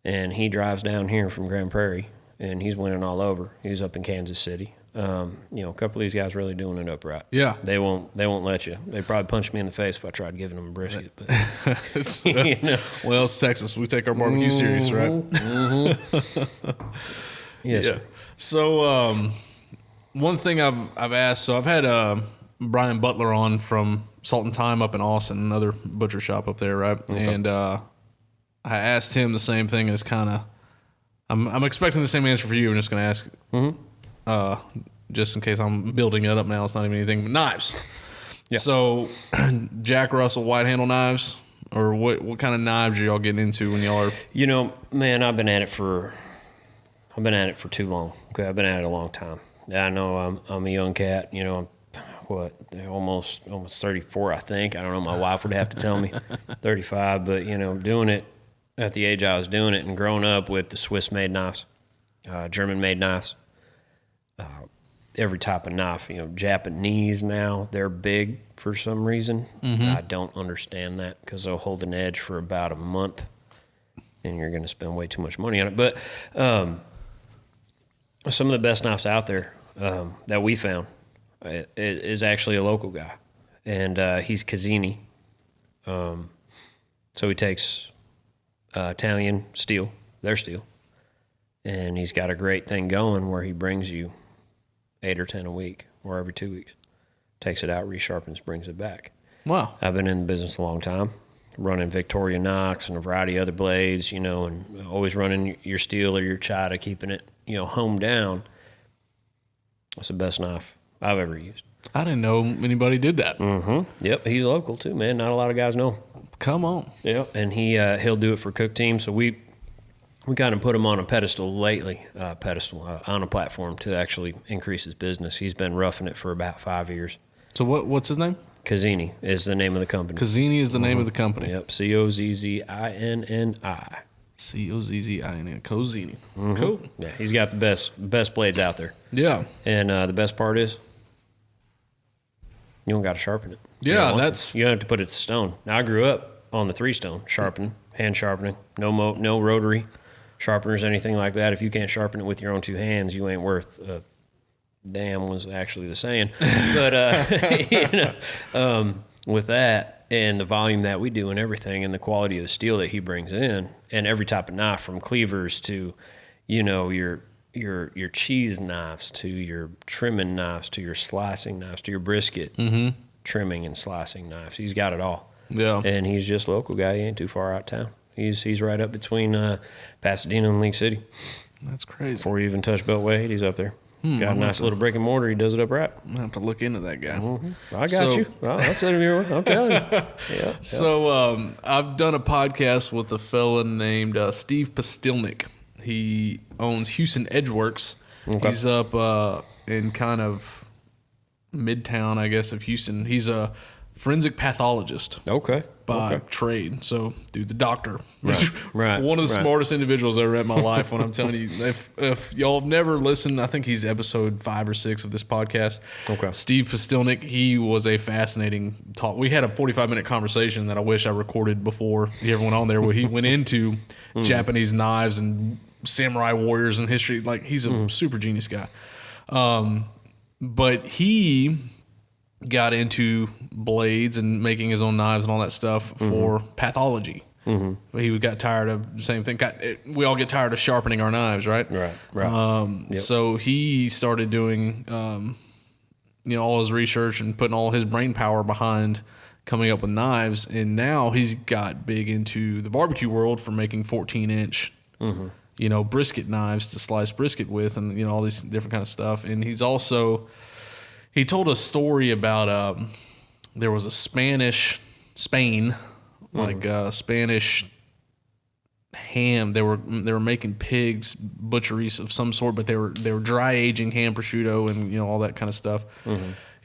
And he drives down here from Grand Prairie, and he's winning all over. He's up in Kansas City. A couple of these guys really doing it upright. Yeah. They won't let you. They'd probably punch me in the face if I tried giving them a brisket. But Well, it's Texas. We take our barbecue serious, right? Mm-hmm. Yes. Yeah. So one thing I've asked, so I've had Brian Butler on from Salt and Thyme up in Austin, another butcher shop up there, right? Okay. And I asked him the same thing, and it's kind of I'm expecting the same answer for you. I'm just going to ask, just in case I'm building it up now. It's not even anything but knives. Yeah. So Jack Russell white handle knives, or what kind of knives are y'all getting into when y'all are? Man, I've been at it for too long. Okay, I've been at it a long time. I know I'm a young cat. I'm almost 34, I think. I don't know. My wife would have to tell me 35, but doing it at the age I was doing it, and growing up with the Swiss-made knives, German-made knives, every type of knife. Japanese now, they're big for some reason. I don't understand that, because they'll hold an edge for about a month, and you're going to spend way too much money on it. But some of the best knives out there that we found is actually a local guy, and he's Cazzini. So he takes Italian steel, their steel, and he's got a great thing going where he brings you 8 or 10 a week, or every 2 weeks. Takes it out, resharpens, brings it back. Wow. I've been in the business a long time, running Victoria Knox and a variety of other blades, and always running your steel or your chita, keeping it, home down. That's the best knife I've ever used. I didn't know anybody did that. Mm-hmm. Yep, he's local too, man. Not a lot of guys know him. Come on. Yep, and he'll do it for cook teams. So we kind of put him on a pedestal lately, on a platform to actually increase his business. He's been roughing it for about 5 years. So what's his name? Cazzini is the name of the company. Cazzini is the name of the company. Yep, Cozzinni. Cozzinni. Cazzini. Cool. Yeah, he's got the best blades out there. Yeah. And the best part is, you don't got to sharpen it. Yeah, you don't have to put it to stone. Now, I grew up on the 3-stone, sharpening, hand sharpening, no rotary sharpeners, anything like that. If you can't sharpen it with your own 2 hands, you ain't worth a damn, was actually the saying. But, with that and the volume that we do and everything, and the quality of the steel that he brings in, and every type of knife, from cleavers to, your cheese knives, to your trimming knives, to your slicing knives, to your brisket trimming and slicing knives. He's got it all. Yeah. And he's just a local guy. He ain't too far out of town. He's right up between Pasadena and League City. That's crazy. Before you even touch Beltway, he's up there. Got a nice little brick and mortar. He does it up right. I'm going to have to look into that guy. I got you. I'll send him your way. I'm telling you. Yeah. So I've done a podcast with a fella named Steve Pastilnik. He owns Houston Edgeworks. Okay. He's up in kind of midtown, I guess, of Houston. He's a forensic pathologist. Okay. By trade. So, dude, the doctor. Right. One of the smartest individuals I ever met in my life. When I'm telling you, if y'all have never listened, I think he's episode 5 or 6 of this podcast. Okay. Steve Pastilnik, he was a fascinating talk. We had a 45-minute conversation that I wish I recorded before he ever went on there, where he went into Japanese knives and samurai warriors and history. Like, he's a super genius guy. But he got into blades and making his own knives and all that stuff for pathology. He got tired of the same thing. We all get tired of sharpening our knives, right? Right. So he started doing, all his research and putting all his brain power behind coming up with knives, and now he's got big into the barbecue world for making 14-inch, brisket knives to slice brisket with, and all these different kind of stuff. And he told a story about there was a Spanish ham. They were making pigs butcheries of some sort, but they were dry aging ham prosciutto and all that kind of stuff.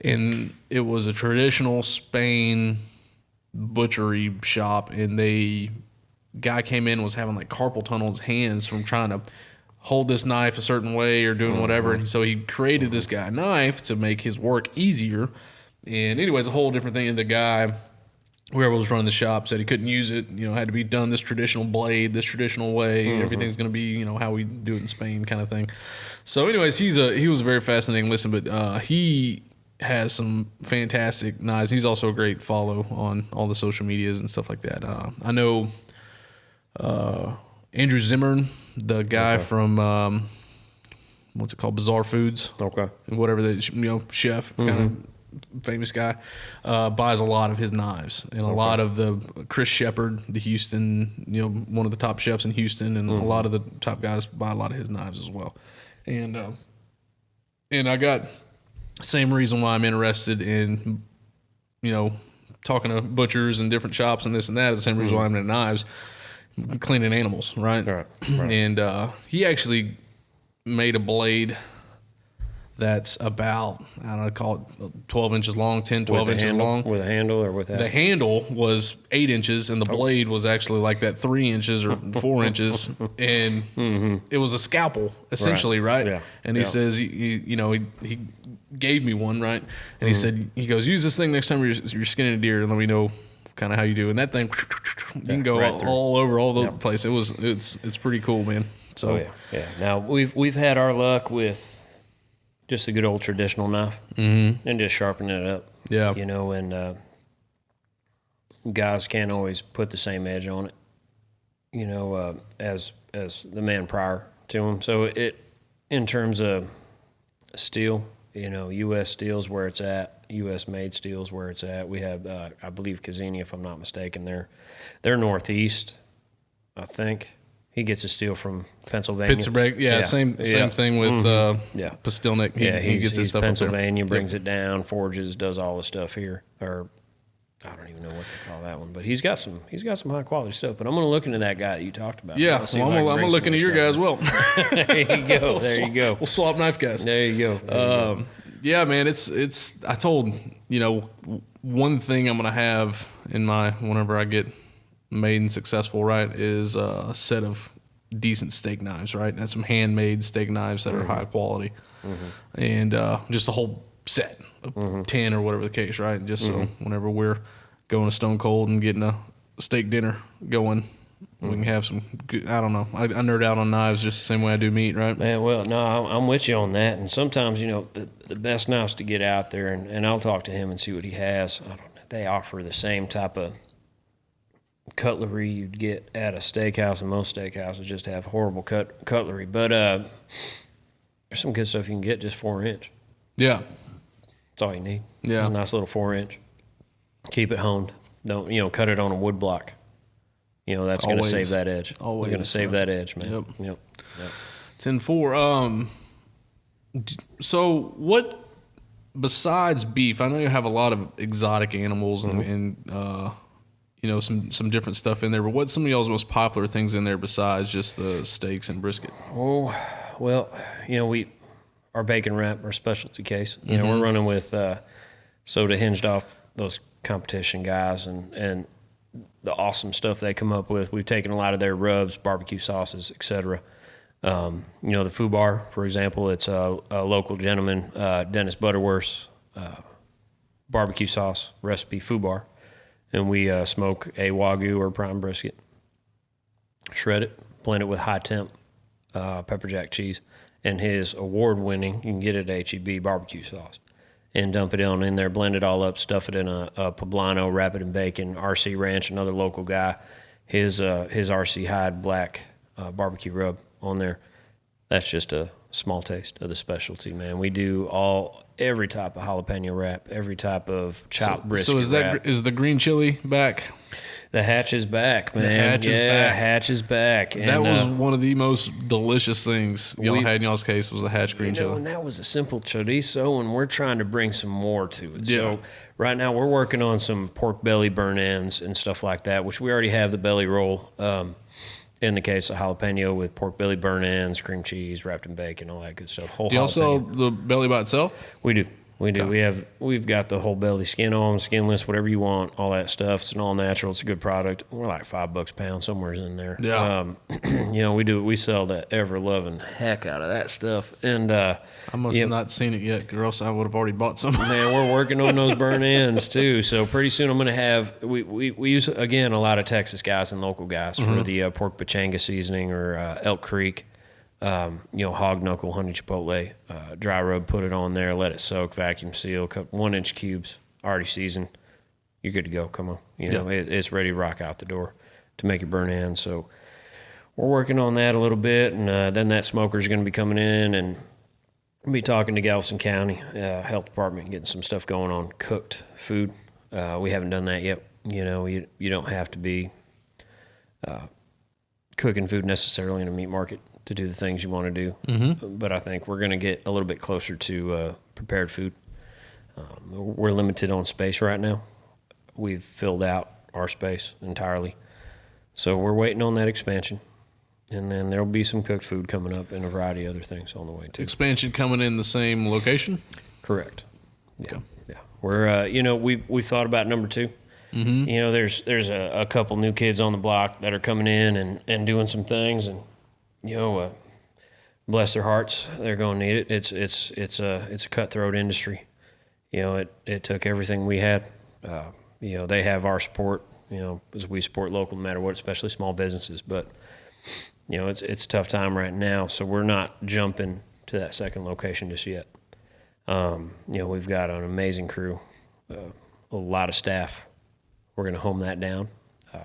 And it was a traditional Spain butchery shop, and guy came in, was having like carpal tunnel in his hands from trying to hold this knife a certain way or doing whatever. And so he created this guy knife to make his work easier. And anyways, a whole different thing. And the guy, whoever was running the shop, said he couldn't use it, had to be done this traditional blade, this traditional way. Everything's going to be, how we do it in Spain kind of thing. So anyways, he was a very fascinating listen, but he has some fantastic knives. He's also a great follow on all the social medias and stuff like that. I know Andrew Zimmern, the guy from what's it called, Bizarre Foods, whatever the chef, kind of famous guy, buys a lot of his knives, and a lot of the Chris Shepard, the Houston, one of the top chefs in Houston, and a lot of the top guys buy a lot of his knives as well. And I got same reason why I'm interested in, talking to butchers and different shops and this and that. Is the same reason why I'm into knives, cleaning animals, right? Right. And he actually made a blade that's about, I don't know, call it 12 inches long, 10, 12 inches long. With a handle or without? The handle was 8 inches, and the blade was actually like that 3 inches or 4 inches. And it was a scalpel, essentially, right? Yeah. And he says, he gave me one, right? And he said, he goes, use this thing next time you're skinning a deer and let me know kind of how you do. And that thing, you can go all over all the place. It's pretty cool, man. So, Now, we've had our luck with just a good old traditional knife and just sharpening it up. Yeah. And guys can't always put the same edge on it, as the man prior to him. So in terms of steel, U.S. steel's where it's at, U.S. made steel's where it's at. We have, I believe, Kazini, if I'm not mistaken, they're northeast, I think. He gets his steel from Pennsylvania. Pittsburgh, same thing with Pastilnik. He gets his stuff Pennsylvania, brings it down, forges, does all the stuff here. Or I don't even know what they call that one, but he's got some high quality stuff. But I'm going to look into that guy that you talked about. Yeah, I'm going to look into your guy as well. There you go. We'll swap knife guys. There you go. Yeah, man. It's. I told one thing I'm going to have in my whenever I get made and successful, right, is a set of decent steak knives, right, and some handmade steak knives that are high quality, and just a whole set of 10 or whatever the case, right, just so whenever we're going to Stone Cold and getting a steak dinner going, we can have some good, I don't know, I nerd out on knives just the same way I do meat, right? Man, well, no, I'm with you on that, and sometimes, the best knives to get out there, and I'll talk to him and see what he has. I don't know, they offer the same type of cutlery you'd get at a steakhouse, and most steakhouses just have horrible cutlery. But there's some good stuff you can get just 4-inch. Yeah, that's all you need. Yeah, a nice little 4-inch. Keep it honed. Don't cut it on a wood block. That's going to save that edge. Always going to save that edge, man. Yep. 10-4. So what besides beef? I know you have a lot of exotic animals and some different stuff in there, but what's some of y'all's most popular things in there besides just the steaks and brisket? Oh, well, our bacon wrap, our specialty case, we're running with Soda hinged off those competition guys and the awesome stuff they come up with. We've taken a lot of their rubs, barbecue sauces, etc. The Fubar, for example, it's a local gentleman, Dennis Butterworth's barbecue sauce recipe, Fubar. And we smoke a Wagyu or prime brisket, shred it, blend it with high temp pepper jack cheese, and his award-winning, you can get it at HEB, barbecue sauce, and dump it in there, blend it all up, stuff it in a poblano, wrap it in bacon. RC Ranch, another local guy, his RC Hyde black barbecue rub on there. that's just a small taste of the specialty, man. We do every type of jalapeno wrap, every type of chopped brisket. So wrap. is the green chili back? The Hatch is back, man. The Hatch is back. Hatch is back. That And, was one of the most delicious things y'all had in y'all's case was the Hatch green chili. and that was a simple chorizo, and we're trying to bring some more to it. Yeah. So right now we're working on some pork belly burn ends and stuff like that, which we already have the belly roll. In the case of jalapeno with pork belly burn ends, cream cheese, wrapped in bacon, all that good stuff. Whole Do y'all sell jalapeno. the belly by itself? We do. We've got the whole belly, skin on, skinless, whatever you want, all that stuff. It's an all natural. It's a good product. We're like $5 a pound, somewhere's in there. Yeah. We sell that ever loving heck out of that stuff. And I must have not seen it yet, or else I would have already bought some. man, we're working on those burn ends too. So pretty soon I'm going to have, we use, again, a lot of Texas guys and local guys for the pork pachanga seasoning or Elk Creek, hog knuckle, honey chipotle, dry rub, put it on there, let it soak, vacuum seal, 1-inch cubes, already seasoned. You're good to go. Come on. It's ready to rock out the door to make your burn ends. So we're working on that a little bit. And then that smoker's going to be coming in, and I'll be talking to Galveston County Health Department, getting some stuff going on cooked food. We haven't done that yet. You don't have to be cooking food necessarily in a meat market to do the things you want to do. Mm-hmm. But I think we're going to get a little bit closer to prepared food. We're limited on space right now. We've filled out our space entirely. So we're waiting on that expansion. And then there'll be some cooked food coming up and a variety of other things on the way too. Expansion coming in the same location? Correct. Yeah. Okay. Yeah. We're we thought about number 2. Mm-hmm. There's a couple new kids on the block that are coming in and doing some things, and bless their hearts, they're going to need it. It's a cutthroat industry. It took everything we had. They have our support. Because we support local no matter what, especially small businesses, but. It's a tough time right now, so we're not jumping to that second location just yet. We've got an amazing crew, a lot of staff. We're going to home that down,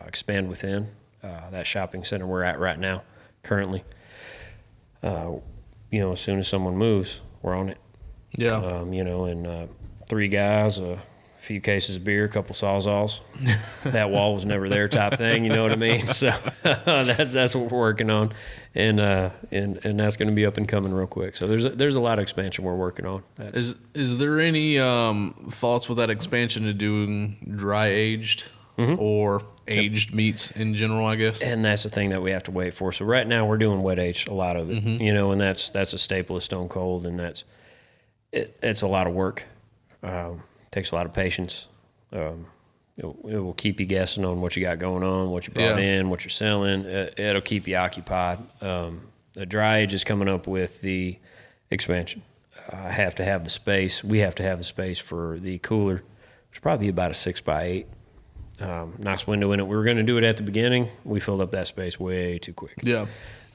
expand within that shopping center we're at right now, currently. As soon as someone moves, we're on it. Yeah. 3 guys, a few cases of beer, a couple sawzalls. That wall was never there type thing, you know what I mean? So that's what we're working on, and that's going to be up and coming real quick. So there's a lot of expansion we're working on. Is there any thoughts with that expansion to doing dry aged or aged meats in general, I guess? And that's the thing that we have to wait for. So right now we're doing wet aged, a lot of it, and that's a staple of Stone Cold, and it's a lot of work. Takes a lot of patience. It will keep you guessing on what you got going on, what you brought in, what you're selling. It'll keep you occupied. The dry age is coming up with the expansion. I have to have the space. We have to have the space for the cooler, which is probably about a 6x8. Nice window in it. We were going to do it at the beginning. We filled up that space way too quick. Yeah.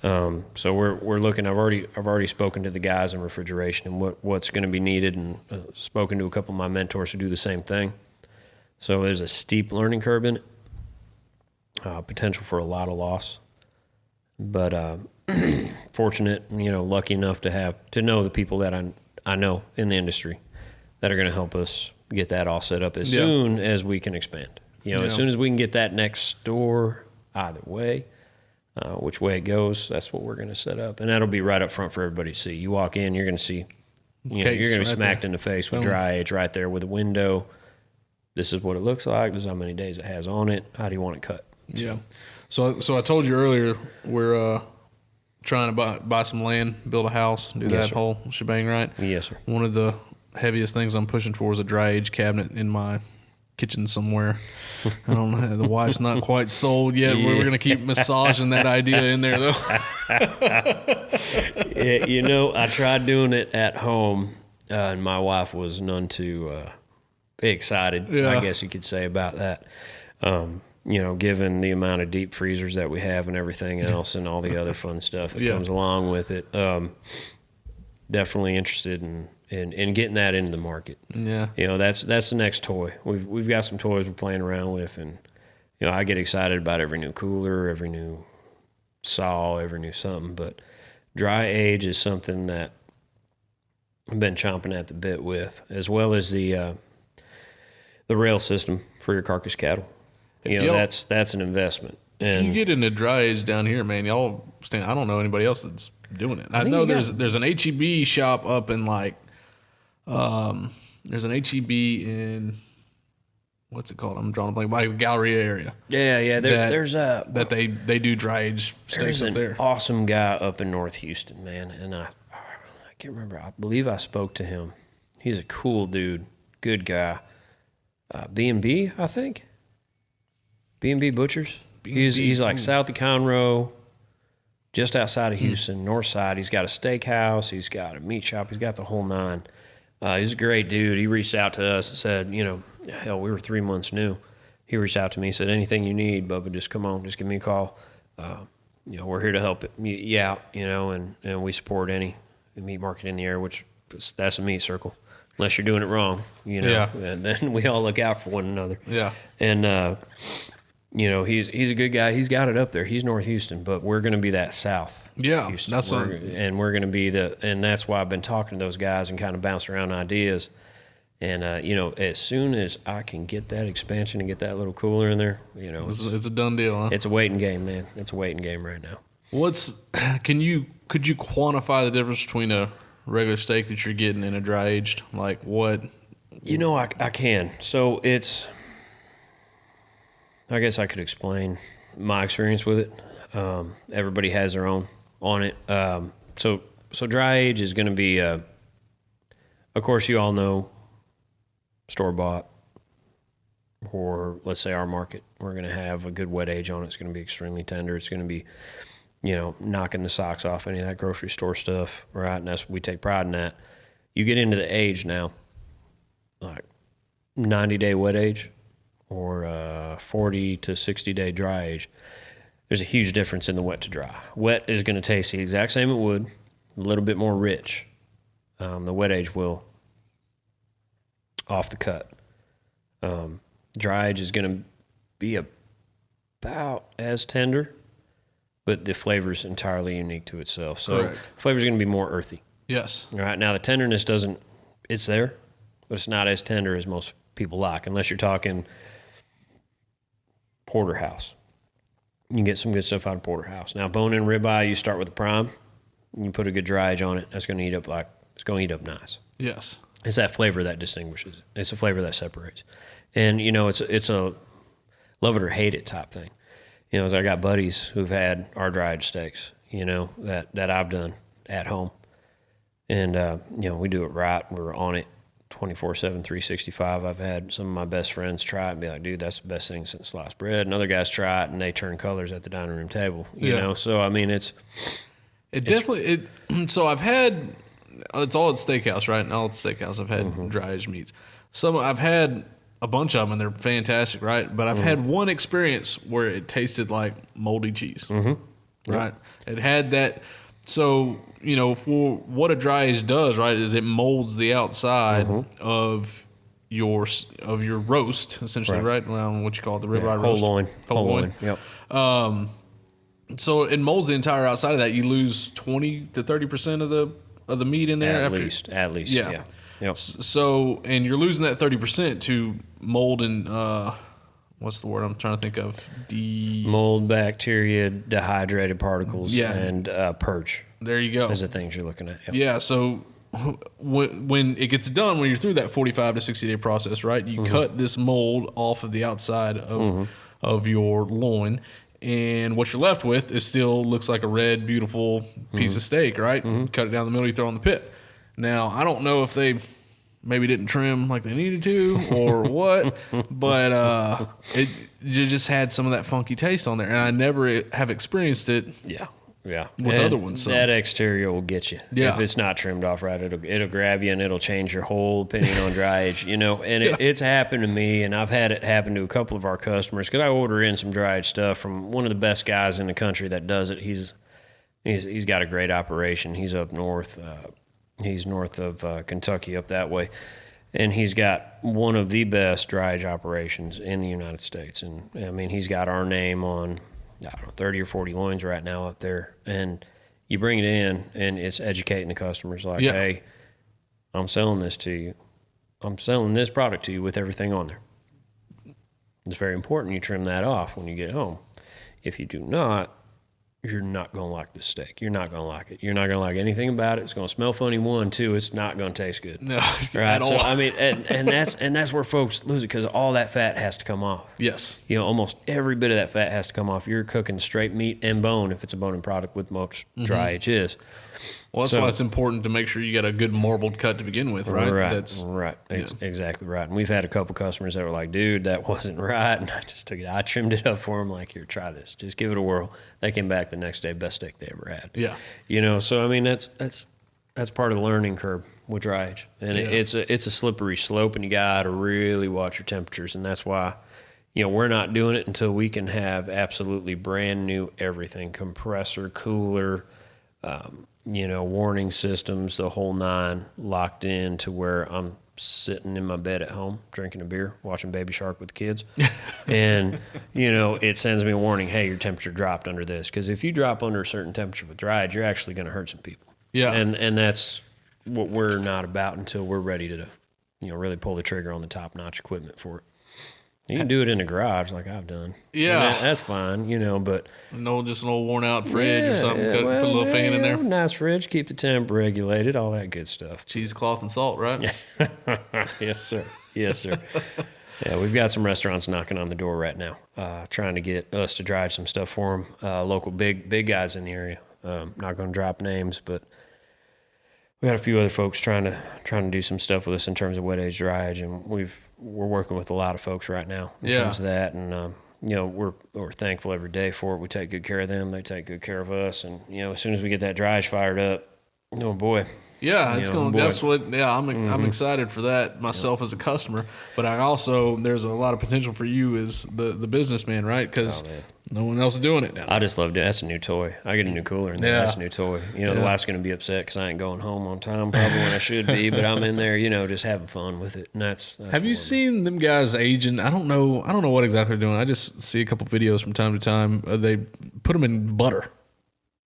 So we're looking. I've already spoken to the guys in refrigeration and what's going to be needed, and spoken to a couple of my mentors who do the same thing. So there's a steep learning curve in it. Potential for a lot of loss, but fortunate, lucky enough to know the people that I know in the industry that are going to help us get that all set up as soon as we can expand. As soon as we can get that next door, either way. Which way it goes, that's what we're going to set up. And that'll be right up front for everybody to see. You walk in, you're going to see, you're going to be smacked in the face with dry age right there with a window. This is what it looks like. This is how many days it has on it. How do you want it cut? Yeah. So I told you earlier, we're trying to buy some land, build a house, do that whole shebang, right? Yes, sir. One of the heaviest things I'm pushing for is a dry age cabinet in my kitchen somewhere. I don't know. The wife's not quite sold yet. Yeah. We're going to keep massaging that idea in there, though. I tried doing it at home, and my wife was none too excited, I guess you could say, about that. Given the amount of deep freezers that we have and everything else and all the other fun stuff that comes along with it. Definitely interested in getting that into the market. Yeah. That's the next toy. We've got some toys we're playing around with, and I get excited about every new cooler, every new saw, every new something, but Dry age is something that I've been chomping at the bit with, as well as the rail system for your carcass cattle. That's an investment. If you get into dry age down here, man, y'all stand. I don't know anybody else that's doing it. I know there's an HEB shop up in there's an HEB in what's it called? I'm drawing a blank, by the Galleria area. Yeah. There's they do dry age steaks up there. There's an awesome guy up in North Houston, man, and I can't remember. I believe I spoke to him. He's a cool dude, good guy. B&B, I think. B&B Butchers. He's like south of Conroe, just outside of Houston, north side. He's got a steakhouse. He's got a meat shop. He's got the whole nine. He's a great dude. He reached out to us and said, hell, we were 3 months new. He reached out to me and said, anything you need, Bubba, just come on, just give me a call. We're here to help you out, and we support any meat market in the area, which that's a meat circle. Unless you're doing it wrong, and then we all look out for one another. Yeah. And, he's a good guy. He's got it up there. He's North Houston, but we're going to be that South. Yeah, Houston. We're going to be and that's why I've been talking to those guys and kind of bouncing around ideas. And, as soon as I can get that expansion and get that little cooler in there, it's a done deal, huh? It's a waiting game, man. It's a waiting game right now. Could you quantify the difference between a regular steak that you're getting in a dry aged? Like what? I can. So I guess I could explain my experience with it. Everybody has their own on it. So dry age is going to be, of course, you all know, store bought, or let's say our market. We're going to have a good wet age on it. It's going to be extremely tender. It's going to be, knocking the socks off any of that grocery store stuff, right? And we take pride in that. You get into the age now, like 90-day wet age or 40 to 60-day dry age. There's a huge difference in the wet to dry. Wet is going to taste the exact same it would, a little bit more rich. The wet age will off the cut. Dry age is going to be about as tender, but the flavor is entirely unique to itself. So Correct. Flavor is going to be more earthy. Yes. All right. Now the tenderness it's there, but it's not as tender as most people like, unless you're talking porterhouse. You can get some good stuff out of porterhouse. Now bone-in ribeye, you start with a prime, you put a good dry age on it. That's going to eat up nice. Yes. It's that flavor that distinguishes. It's a flavor that separates. And, it's a love it or hate it type thing. As I got buddies who've had our dried steaks, that I've done at home. And, we do it right. We're on it 24/7, 365. I've had some of my best friends try it and be like, dude, that's the best thing since sliced bread. And other guys try it and they turn colors at the dining room table, you know? So, I mean, so I've had, it's all at steakhouse, right? And all at steakhouse, I've had dry aged meats. I've had a bunch of them and they're fantastic, right? But I've had one experience where it tasted like moldy cheese, right? It had that. So, for what a dry age does, right, is it molds the outside of your roast, essentially, right? Around what you call it, the ribeye roast. Whole loin. Yep. So it molds the entire outside of that. You lose 20 to 30% of the meat in there. At least. Yeah. Yep. So, and you're losing that 30% to mold and what's the word I'm trying to think of? Mold, bacteria, dehydrated particles, and purge. There you go. Those are the things you're looking at. Yep. Yeah. So when it gets done, when you're through that 45 to 60 day process, right? You cut this mold off of the outside of your loin. And what you're left with still looks like a red, beautiful piece of steak, right? Cut it down the middle, you throw it in the pit. Now, I don't know if they maybe didn't trim like they needed to or what, but it just had some of that funky taste on there. And I never have experienced it with other ones. So. That exterior will get you. Yeah. If it's not trimmed off right, it'll grab you and it'll change your whole opinion on dry age. And it's happened to me, and I've had it happen to a couple of our customers because I order in some dry age stuff from one of the best guys in the country that does it. He's got a great operation. He's up north. He's north of Kentucky, up that way. And he's got one of the best dry age operations in the United States. And, I mean, he's got our name on, 30 or 40 loins right now up there. And, You bring it in, and it's educating the customers like, Yeah. hey, I'm selling this to you. I'm selling this product to you with everything on there. It's very important you trim that off when you get home. If you do not, you're not going to like the steak. You're not going to like it. You're not going to like anything about it. It's going to smell funny. 1, 2, it's not going to taste good. No, Right. at So all. I mean, and that's where folks lose it, because all that fat has to come off. Yes. You know, almost every bit of that fat has to come off. You're cooking straight meat and bone if it's a bone-in product, with most dry aged is. Well, that's So- why it's important to make sure you got a good marbled cut to begin with, right? That's right. Exactly right. And we've had a couple customers that were like, dude, that wasn't right. And I just took it. I trimmed it up for them, like, here, try this. Just give it a whirl. They came back the next day, best steak they ever had. Yeah. You know, so I mean, that's part of the learning curve with dry age. And it's a slippery slope, and you got to really watch your temperatures. And that's why, you know, we're not doing it until we can have absolutely brand new everything: compressor, cooler, you know, warning systems, the whole 9, locked in to where I'm sitting in my bed at home drinking a beer, watching Baby Shark with the kids. And, you know, it sends me a warning, hey, your temperature dropped under this. Because if you drop under a certain temperature with dry age, you're actually going to hurt some people. Yeah. And that's what we're not about until we're ready to, you know, really pull the trigger on the top-notch equipment for it. You can do it in the garage like I've done. Yeah. And that's fine, you know, but just an old worn out fridge or something. Put a little fan in there. Nice fridge, keep the temp regulated, all that good stuff. Cheesecloth and salt, right? Yes, sir. Yes, sir. Yeah, we've got some restaurants knocking on the door right now, trying to get us to dry some stuff for them. Local big guys in the area. Not going to drop names, but we got a few other folks trying to do some stuff with us in terms of wet age, dry age, and we're working with a lot of folks right now in terms of that, and you know, we're thankful every day for it. We take good care of them; they take good care of us, and you know, as soon as we get that dry age fired up, oh boy. Yeah, it's You know, going. boy. That's what. Yeah, I'm excited for that myself as a customer. But I also there's a lot of potential for you as the businessman, right? Because no one else is doing it now. I just loved it. That's a new toy. I get a new cooler, and that's a new toy. You know, the wife's going to be upset because I ain't going home on time, probably when I should be. But I'm in there, you know, just having fun with it. And that's Have you seen them guys aging? I don't know what exactly they're doing. I just see a couple videos from time to time. They put them in butter.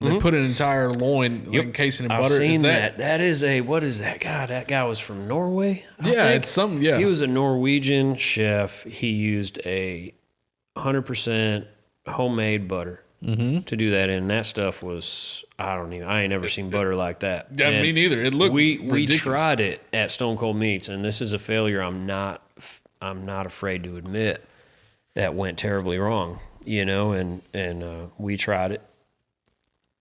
They put an entire loin encasing in butter. I've seen Is that. That is what is that? God, that guy was from Norway. I think. it's some. Yeah, He was a Norwegian chef. He used a 100% homemade butter to do that in. That stuff was, I ain't never seen butter like that. Yeah, And me neither. It looked we ridiculous. tried it at Stone Cold Meats, and this is a failure I'm not afraid to admit that went terribly wrong, you know, and we tried it.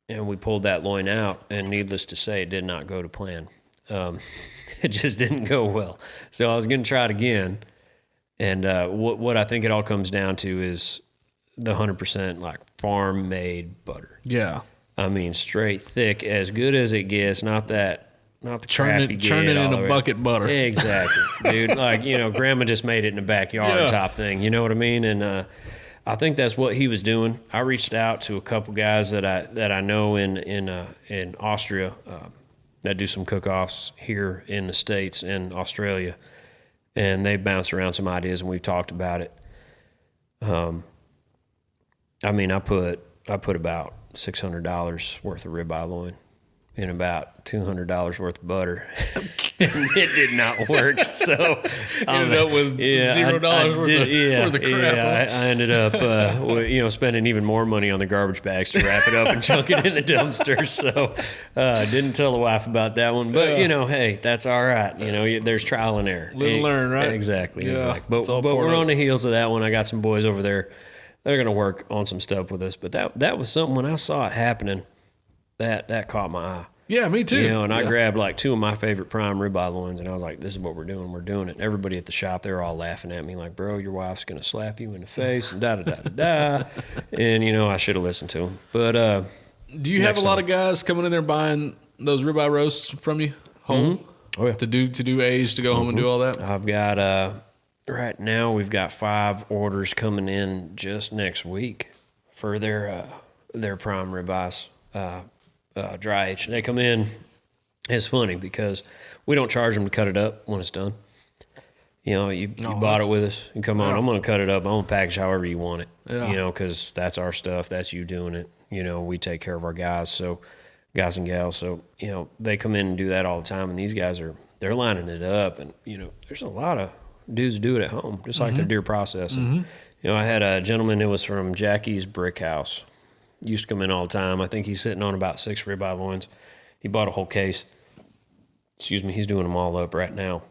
And we pulled that loin out, and needless to say, it did not go to plan. It just didn't go well. So I was going to try it again. And what I think it all comes down to is the 100% like farm-made butter. Yeah. I mean, straight, thick, as good as it gets. Not the crap you get. Churn it in all a over. bucket butter. Exactly, dude. Like, you know, grandma just made it in the backyard type thing. You know what I mean? And I think that's what he was doing. I reached out to a couple guys that I know in Austria that do some cook-offs here in the States and Australia, and they bounced around some ideas, and we've talked about it. I mean, I put about $600 worth of ribeye loin and about $200 worth of butter. And it did not work. So Ended up with $0 worth of crap. Yeah, I ended up, spending even more money on the garbage bags to wrap it up and chunk it in the dumpster. So didn't tell the wife about that one. But, you know, hey, that's all right. You know, there's trial and error. Live and learn, right? Exactly. Yeah, exactly. it's all But part we're of on it. the heels of that one. I got some boys over there. They're going to work on some stuff with us. But that was something, when I saw it happening, that caught my eye. Yeah, me too. You know, and I Yeah. grabbed like 2 of my favorite prime ribeye loins, and I was like, this is what we're doing. We're doing it. Everybody at the shop, they were all laughing at me like, bro, your wife's going to slap you in the face and da-da-da-da-da. And, you know, I should have listened to them. But Do you have a Next lot time. of guys coming in there buying those ribeye roasts from you whole? Oh, yeah. To do age, to go home and do all that? I've got, right now, we've got 5 orders coming in just next week for their prime ribeyes, dry age. They come in. It's funny because we don't charge them to cut it up when it's done. You know, you bought it with us. You come on, I'm going to cut it up. I'm going to package however you want it. Yeah. You know, because that's our stuff. That's you doing it. You know, we take care of our guys. So guys and gals. So, they come in and do that all the time, and these guys they're lining it up. And, there's a lot of dudes do it at home, just like their deer processing. I had a gentleman that was from Jackie's Brick House. Used to come in all the time. I think he's sitting on about 6 ribeye loins. He bought a whole case. Excuse me. He's doing them all up right now.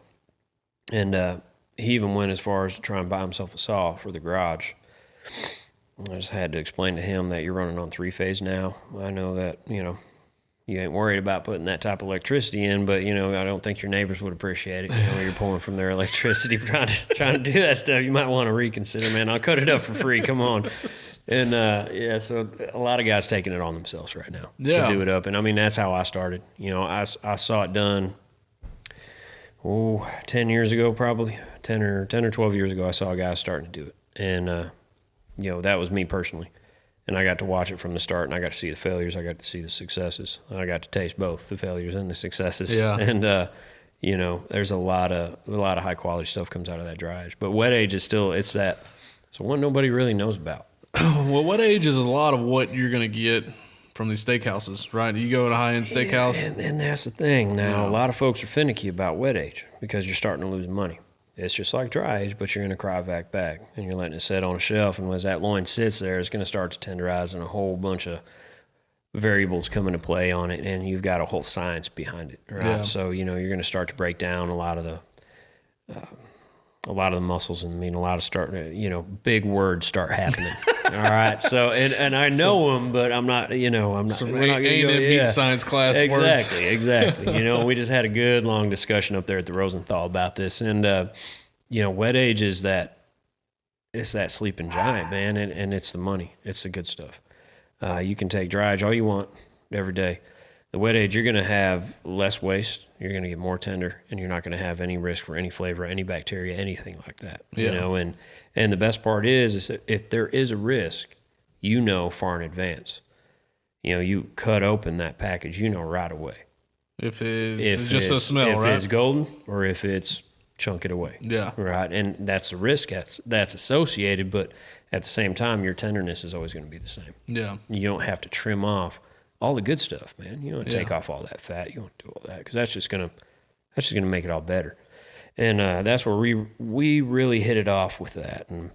And he even went as far as to try and buy himself a saw for the garage. I just had to explain to him that you're running on 3-phase now. I know that, you ain't worried about putting that type of electricity in, but, I don't think your neighbors would appreciate it. You're pulling from their electricity trying to do that stuff. You might want to reconsider, man. I'll cut it up for free. Come on. And, so a lot of guys taking it on themselves right now to do it up. And, that's how I started. I saw it done, 10 years ago probably. 10 or 12 years ago, I saw guys starting to do it. And, that was me personally. And I got to watch it from the start, and I got to see the failures. I got to see the successes. I got to taste both the failures and the successes. Yeah. And there's a lot of high quality stuff comes out of that dry age. But wet age is still it's one nobody really knows about. Well, wet age is a lot of what you're gonna get from these steakhouses, right? You go to a high end steakhouse, and that's the thing. Now a lot of folks are finicky about wet age because you're starting to lose money. It's just like dry age, but you're in a cryovac bag, and you're letting it sit on a shelf, and as that loin sits there, it's going to start to tenderize, and a whole bunch of variables come into play on it, and you've got a whole science behind it, right? Yeah. So, you're going to start to break down a lot of the muscles, and a lot of big words start happening. All right. So, and I know them, but I'm not, I'm not. some we're not gonna A&M go- meat science class words. Exactly. We just had a good long discussion up there at the Rosenthal about this, and wet age is it's that sleeping giant, man, and it's the money, it's the good stuff. You can take dry age all you want every day. The wet age, you're going to have less waste, you're going to get more tender, and you're not going to have any risk for any flavor, any bacteria, anything like that. Yeah. And the best part is that if there is a risk, far in advance. You cut open that package, right away. If it's just a smell, right? If it's golden or if it's chunk it away. Yeah. Right. And that's the risk that's associated, but at the same time, your tenderness is always going to be the same. Yeah. You don't have to trim off all the good stuff, man. You don't take off all that fat. You don't do all that because that's just gonna make it all better. And that's where we really hit it off with that. And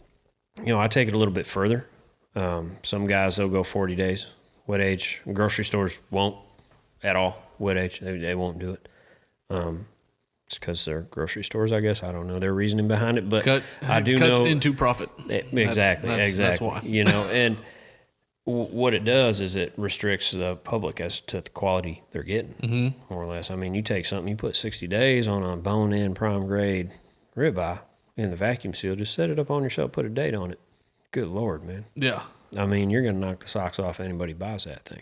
I take it a little bit further. Some guys, they'll go 40 days wet age. Grocery stores won't at all wet age. They won't do it. It's because they're grocery stores, I guess. I don't know their reasoning behind it, but I do cuts know into profit. Exactly. That's why. And what it does is it restricts the public as to the quality they're getting, more or less. You take something, you put 60 days on a bone-in prime grade ribeye in the vacuum seal, just set it up on yourself, put a date on it. Good Lord, man. Yeah. You're going to knock the socks off anybody who buys that thing.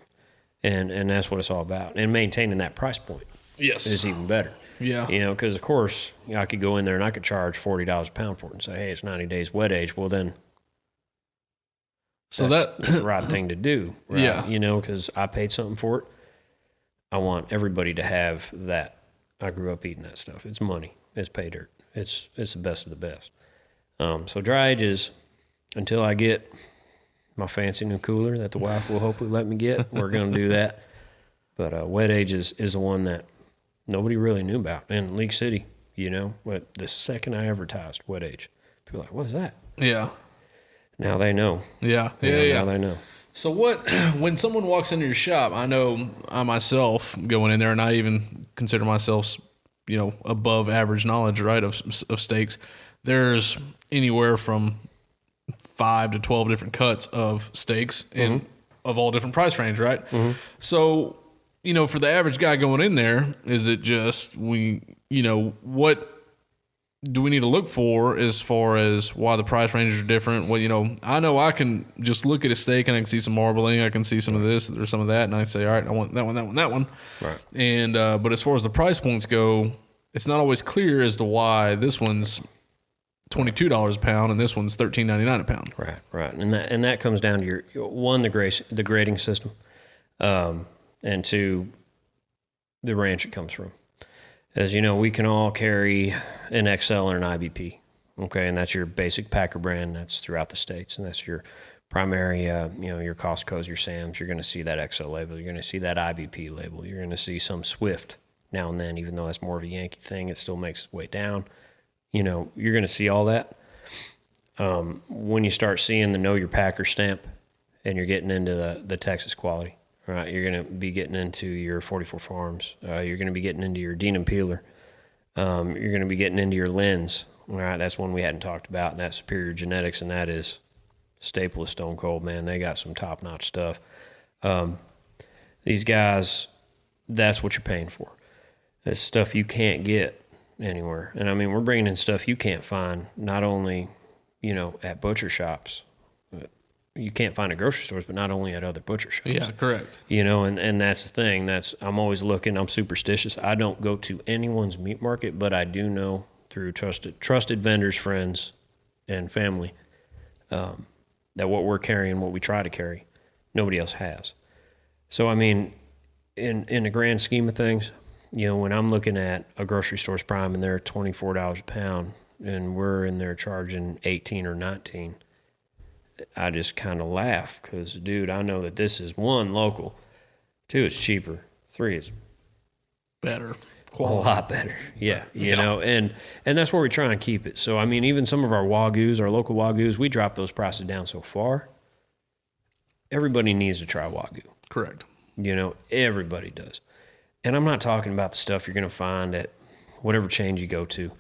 And that's what it's all about. And maintaining that price point is even better. Yeah. Because, of course, I could go in there and I could charge $40 a pound for it and say, hey, it's 90 days wet age. Well, then that's the right thing to do. Right? Yeah. Because I paid something for it. I want everybody to have that. I grew up eating that stuff. It's money. It's pay dirt. It's the best of the best. So dry age is, until I get my fancy new cooler that the wife will hopefully let me get, we're going to do that. But wet age is the one that nobody really knew about. In League City, but the second I advertised wet age, people were like, what's that? Yeah. Now they know. Yeah. Now they know. So when someone walks into your shop, I know I myself going in there, and I even consider myself, above average knowledge, right, of steaks. There's anywhere from 5 to 12 different cuts of steaks and of all different price range, right? So, for the average guy going in there, is it just what do we need to look for as far as why the price ranges are different? Well, I know I can just look at a steak and I can see some marbling, I can see some of this or some of that, and I say, all right, I want that one, that one, that one. Right. And but as far as the price points go, it's not always clear as to why this one's $22 a pound and this one's $13.99 a pound. Right. And that comes down to the grading system, and two, the ranch it comes from. As you know, we can all carry an XL and an IBP, okay, and that's your basic Packer brand. That's throughout the states, and that's your primary, your Costco's, your Sam's, you're going to see that XL label. You're going to see that IBP label. You're going to see some Swift now and then, even though that's more of a Yankee thing. It still makes its way down. You're going to see all that. When you start seeing the Know Your Packer stamp and you're getting into the Texas quality, right? You're going to be getting into your 44 Farms. You're going to be getting into your Dean and Peeler. You're going to be getting into your Lens. All right, that's one we hadn't talked about, and that's Superior Genetics, and that is staple of Stone Cold, man. They got some top-notch stuff. These guys, that's what you're paying for. It's stuff you can't get anywhere. And, I mean, we're bringing in stuff you can't find, not only, at butcher shops. You can't find at grocery stores, but not only at other butcher shops. Yeah, correct. And that's the thing. I'm always looking. I'm superstitious. I don't go to anyone's meat market, but I do know through trusted vendors, friends, and family that what we're carrying, what we try to carry, nobody else has. So, I mean, in the grand scheme of things, when I'm looking at a grocery store's prime and they're $24 a pound and we're in there charging 18 or 19, I just kind of laugh because, dude, I know that this is one, local, two, it's cheaper, three, it's better. Quality. A lot better. Yeah. And that's where we try and keep it. So, I mean, even some of our Wagyus, our local Wagyus, we drop those prices down so far. Everybody needs to try Wagyu. Correct. Everybody does. And I'm not talking about the stuff you're going to find at whatever chain you go to,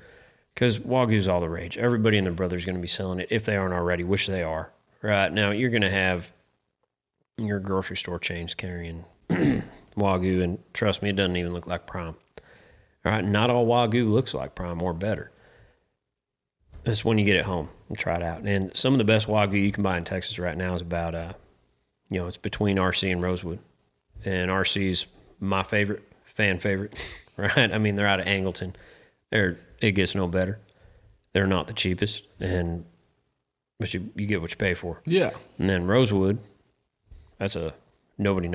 because Wagyu's all the rage. Everybody and their brother is going to be selling it if they aren't already, which they are. Right now, you're going to have your grocery store chains carrying Wagyu, and trust me, it doesn't even look like prime. All right, not all Wagyu looks like prime or better. It's when you get it home and try it out. And some of the best Wagyu you can buy in Texas right now is about, it's between RC and Rosewood. And RC's my favorite, fan favorite, right? I mean, they're out of Angleton. It gets no better. They're not the cheapest, but you get what you pay for. Yeah. And then Rosewood, nobody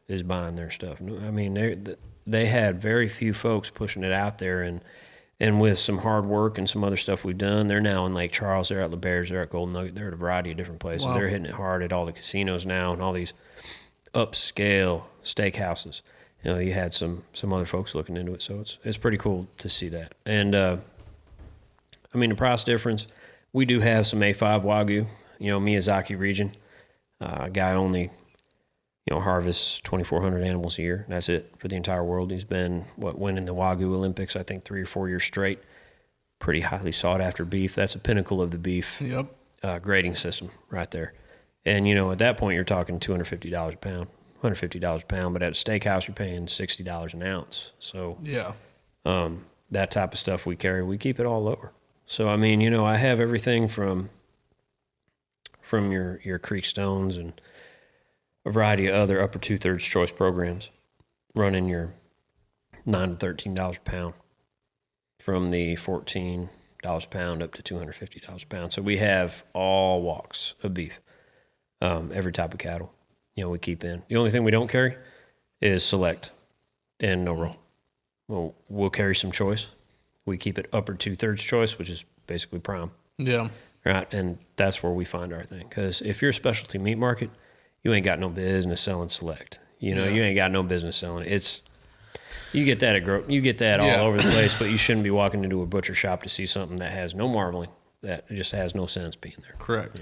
is buying their stuff. I mean, they had very few folks pushing it out there, and with some hard work and some other stuff we've done, they're now in Lake Charles, they're at LeBairs, they're at Golden Nugget, they're at a variety of different places. Wow. They're hitting it hard at all the casinos now and all these upscale steakhouses. You had some other folks looking into it, so it's pretty cool to see that. And I mean, the price difference, we do have some A5 Wagyu, Miyazaki region. Guy only harvests 2,400 animals a year. That's it for the entire world. He's been winning the Wagyu Olympics, I think 3 or 4 years straight. Pretty highly sought after beef. That's a pinnacle of the beef grading system right there. And at that point you're talking $250 a pound, $150 a pound. But at a steakhouse you're paying $60 an ounce. So that type of stuff we carry, we keep it all lower. So I mean, I have everything from your Creek Stones and a variety of other upper 2/3 choice programs, running your $9 to $13 a pound, from the $14 a pound up to $250 a pound. So we have all walks of beef, every type of cattle. We keep in. The only thing we don't carry is select and no roll. Well, we'll carry some choice. We keep it upper 2/3 choice, which is basically prime. Yeah. Right, and that's where we find our thing. Because if you're a specialty meat market, you ain't got no business selling select. You ain't got no business selling it. You get that all over the place, but you shouldn't be walking into a butcher shop to see something that has no marbling, that just has no sense being there. Correct.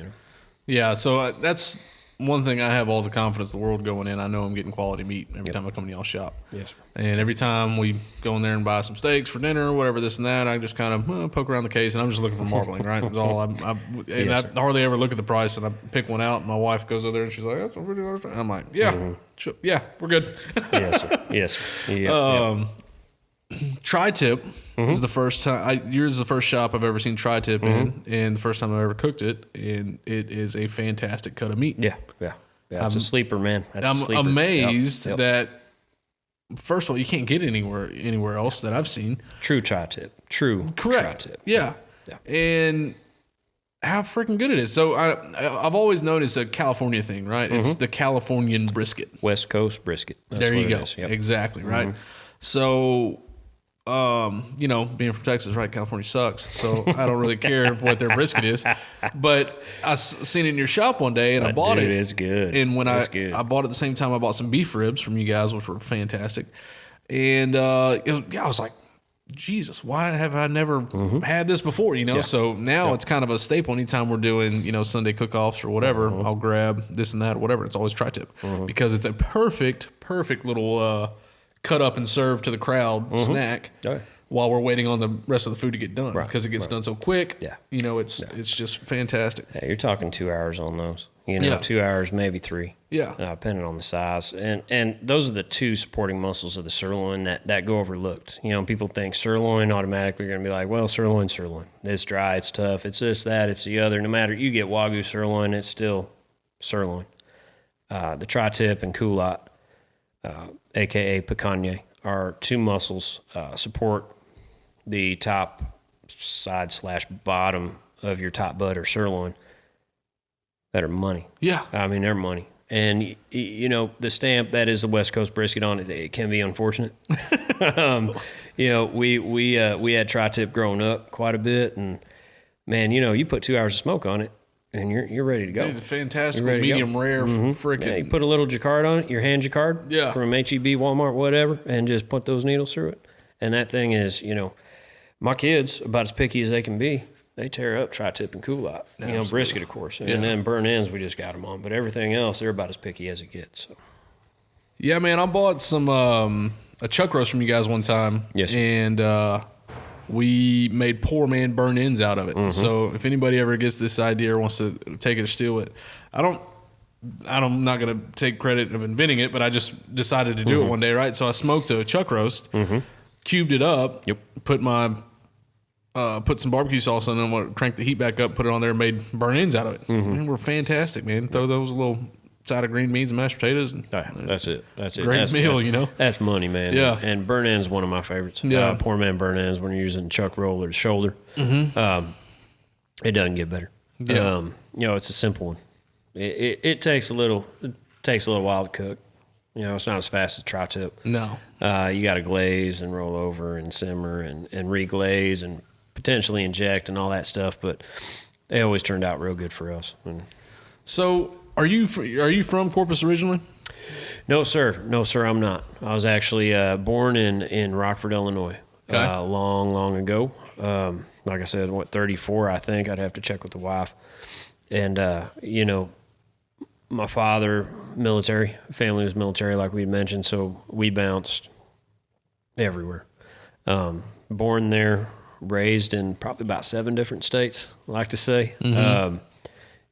Yeah, so that's one thing I have all the confidence in the world going in. I know I'm getting quality meat every time I come to y'all's shop. Yes. And every time we go in there and buy some steaks for dinner or whatever, this and that, I just kind of poke around the case, and I'm just looking for marbling, right? That's all. I hardly ever look at the price, and I pick one out, and my wife goes over there, and she's like, that's $40. I'm like, yeah, we're good. Yes, sir. Yes. Sir. Tri-tip is the first time. Yours is the first shop I've ever seen tri-tip in, and the first time I've ever cooked it, and it is a fantastic cut of meat. Yeah. It's a sleeper, man. I'm amazed that. First of all, you can't get it anywhere else that I've seen. True tri-tip. Correct. Tri-tip. Yeah. And how freaking good it is. So I've always known it's a California thing, right? It's the Californian brisket. West Coast brisket. That's there you go. Yep. Exactly, right? So you know, being from Texas, right? California sucks, so I don't really care what their brisket is. But seen it in your shop one day, and I bought Dude, it. it's good. And when It's good. I bought it at the same time, I bought some beef ribs from you guys, which were fantastic. And I was like, Jesus, why have I never had this before? You know, so now it's kind of a staple. Anytime we're doing, you know, Sunday cook-offs or whatever, I'll grab this and that, or whatever. It's always tri-tip because it's a perfect little cut up and serve to the crowd snack Oh, yeah. while we're waiting on the rest of the food to get done Right, because it gets done so quick. Yeah. You know, it's just fantastic. Yeah, you're talking 2 hours on those. You know, Yeah. 2 hours, maybe 3. Yeah. Depending on the size. And those are the two supporting muscles of the sirloin that go overlooked. You know, people think sirloin automatically going to be like, well, sirloin. It's dry, it's tough, it's this, that, it's the other. No matter, you get Wagyu sirloin, it's still sirloin. The tri-tip and culotte, a.k.a. picanha, are two muscles support the top side / bottom of your top butt or sirloin that are money. Yeah. I mean, they're money. And, you know, the stamp that is the West Coast brisket on it can be unfortunate. You know, we had tri-tip growing up quite a bit. And, man, you know, you put 2 hours of smoke on it, and you're ready to go. Dude, fantastic You're ready to go. medium rare freaking. Yeah, you put a little jacquard on it, your hand jacquard Yeah. from HEB, Walmart, whatever, and just put those needles through it. And that thing is, you know, my kids, about as picky as they can be, they tear up tri-tip and culotte. You know, brisket, of course. And then burn ends, we just got them on. But everything else, they're about as picky as it gets. So. Yeah, man, I bought some a chuck roast from you guys one time. Yes, sir. And we made poor man burn ends out of it. So if anybody ever gets this idea or wants to take it or steal it, I'm not going to take credit of inventing it, but I just decided to do it one day, right? So I smoked a chuck roast, cubed it up, put some barbecue sauce on it, cranked the heat back up, put it on there, and made burn ends out of it. And we're fantastic, man. Throw those a little side of green beans and mashed potatoes. And That's it. Great meal, you know? That's money, man. Yeah. And burn ends one of my favorites. Yeah. Poor man burn ends when you're using chuck roll or the shoulder. It doesn't get better. Yeah. You know, it's a simple one. It takes a little while to cook. You know, it's not as fast as tri-tip. No. You got to glaze and roll over and simmer and re-glaze and potentially inject and all that stuff, but they always turned out real good for us. And So are you from Corpus originally? no, sir, I'm not. I was actually born in Rockford, Illinois, Okay. long ago. Like I said, 34, I think. I'd have to check with the wife. And, you know, my father, military, family was military, like we had mentioned, so we bounced everywhere. Born there, raised in probably about 7 different states, I like to say.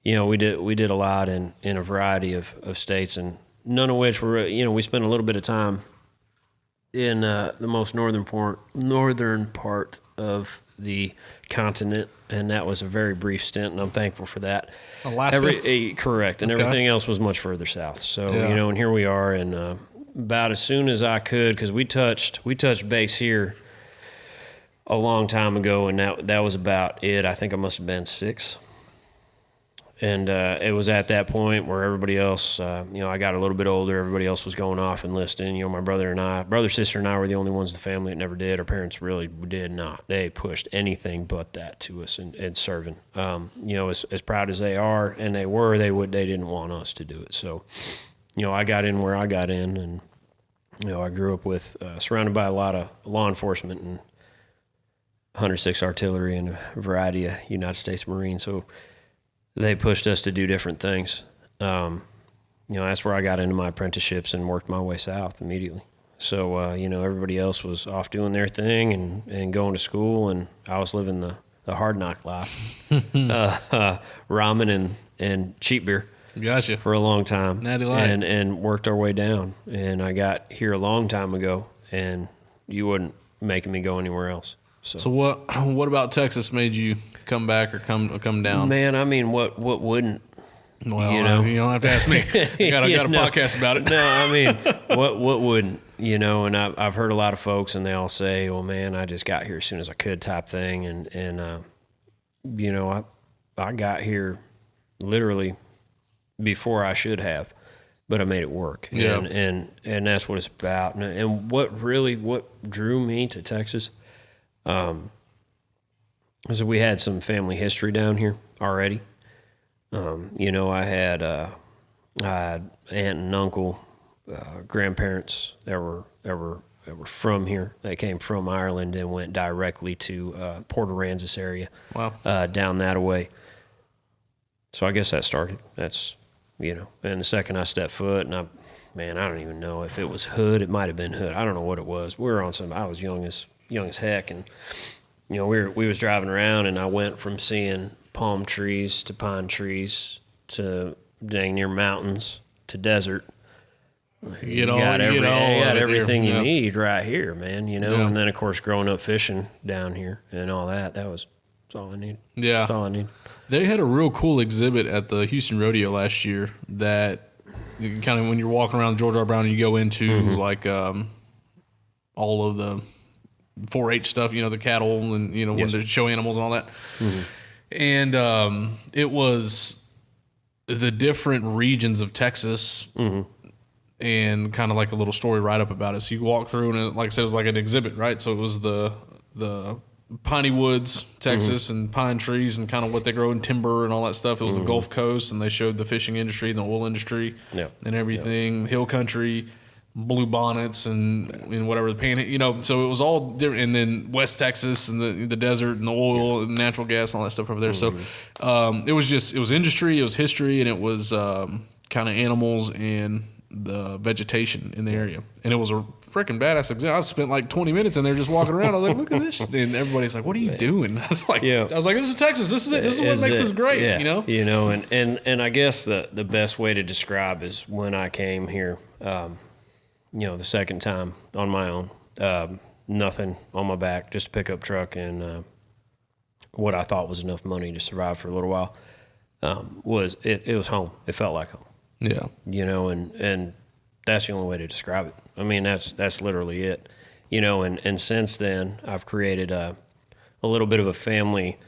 You know, we did a lot in a variety of states, and none of which were, you know, we spent a little bit of time in the most northern part of the continent, and that was a very brief stint, and I'm thankful for that. Alaska? Correct, and Okay. everything else was much further south. So, Yeah. you know, and here we are, and about as soon as I could, because we touched base here a long time ago, and that was about it. I think I must have been 6. And it was at that point where everybody else, you know, I got a little bit older. Everybody else was going off enlisting. You know, my brother, sister, and I were the only ones in the family that never did. Our parents really did not. They pushed anything but that to us and serving. You know, as proud as they are, and they were, they didn't want us to do it. So, you know, I got in where I got in, and you know, I grew up with surrounded by a lot of law enforcement and 106 Artillery and a variety of United States Marines. So they pushed us to do different things. You know, that's where I got into my apprenticeships and worked my way south immediately. So, you know, everybody else was off doing their thing and going to school, and I was living the hard knock life. Ramen and cheap beer Gotcha. for a long time. Natty Light. And worked our way down. And I got here a long time ago, and you wouldn't making me go anywhere else. So what about Texas made you come back or come down? Man, I mean, what wouldn't? Well, you know? you don't have to ask me. I got a No. podcast about it. No, I mean, what wouldn't? You know, and I've heard a lot of folks, and they all say, "Well, man, I just got here as soon as I could," type thing, and you know, I got here literally before I should have, but I made it work. Yeah. And that's what it's about. And what drew me to Texas, is that we had some family history down here already. I had aunt and uncle, grandparents that were from here. They came from Ireland and went directly to Port Aransas area. Wow. Down that way. So I guess that started. That's, and the second I stepped foot, and I don't even know if it was Hood. It might have been Hood. I don't know what it was. We were on I was young as heck, and we was driving around, and I went from seeing palm trees to pine trees to dang near mountains to desert. You got everything you need right here, man. Yeah. And then of course growing up fishing down here and all that's all I need. Yeah, that's all I need. They had a real cool exhibit at the Houston Rodeo last year that you kind of, when you're walking around George R. Brown, you go into like all of the 4-H stuff, the cattle and when they show animals and all that. And it was the different regions of Texas. And kind of like a little story write-up about it. So you walk through, and like I said, it was like an exhibit, right? So it was the piney woods, Texas, and pine trees, and kind of what they grow in timber and all that stuff. It was the Gulf Coast, and they showed the fishing industry, and the oil industry, and everything, hill country, blue bonnets, and whatever the pan, So it was all different. And then West Texas, and the desert, and the oil, and natural gas, and all that stuff over there. So it was industry, it was history, and it was kind of animals and the vegetation in the area. And it was a freaking badass exhibit. I've spent like 20 minutes in there just walking around. I was like, look at this. And everybody's like, what are you doing? I was like, this is Texas. This is it. This is what makes us great, And I guess the best way to describe is when I came here, the second time on my own, nothing on my back, just a pickup truck and what I thought was enough money to survive for a little while, was home. It felt like home. Yeah. And that's the only way to describe it. I mean, that's literally it. And since then I've created a little bit of a family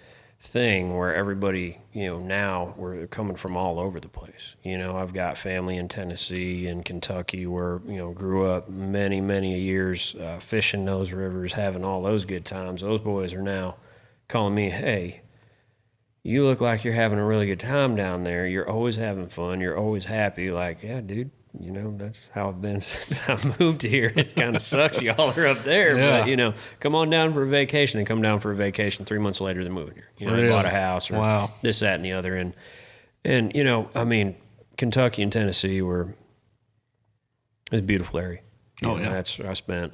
thing where everybody, now we're coming from all over the place. I've got family in Tennessee and Kentucky where, grew up many, many years fishing those rivers, having all those good times. Those boys are now calling me, hey, you look like you're having a really good time down there. You're always having fun. You're always happy. Like, yeah, dude, that's how I've been since I moved here. It kind of sucks y'all are up there. Yeah. But, come on down for a vacation and come down for a vacation 3 months later than moving here. Really? They bought a house or this, that, and the other. And Kentucky and Tennessee it's a beautiful area. I spent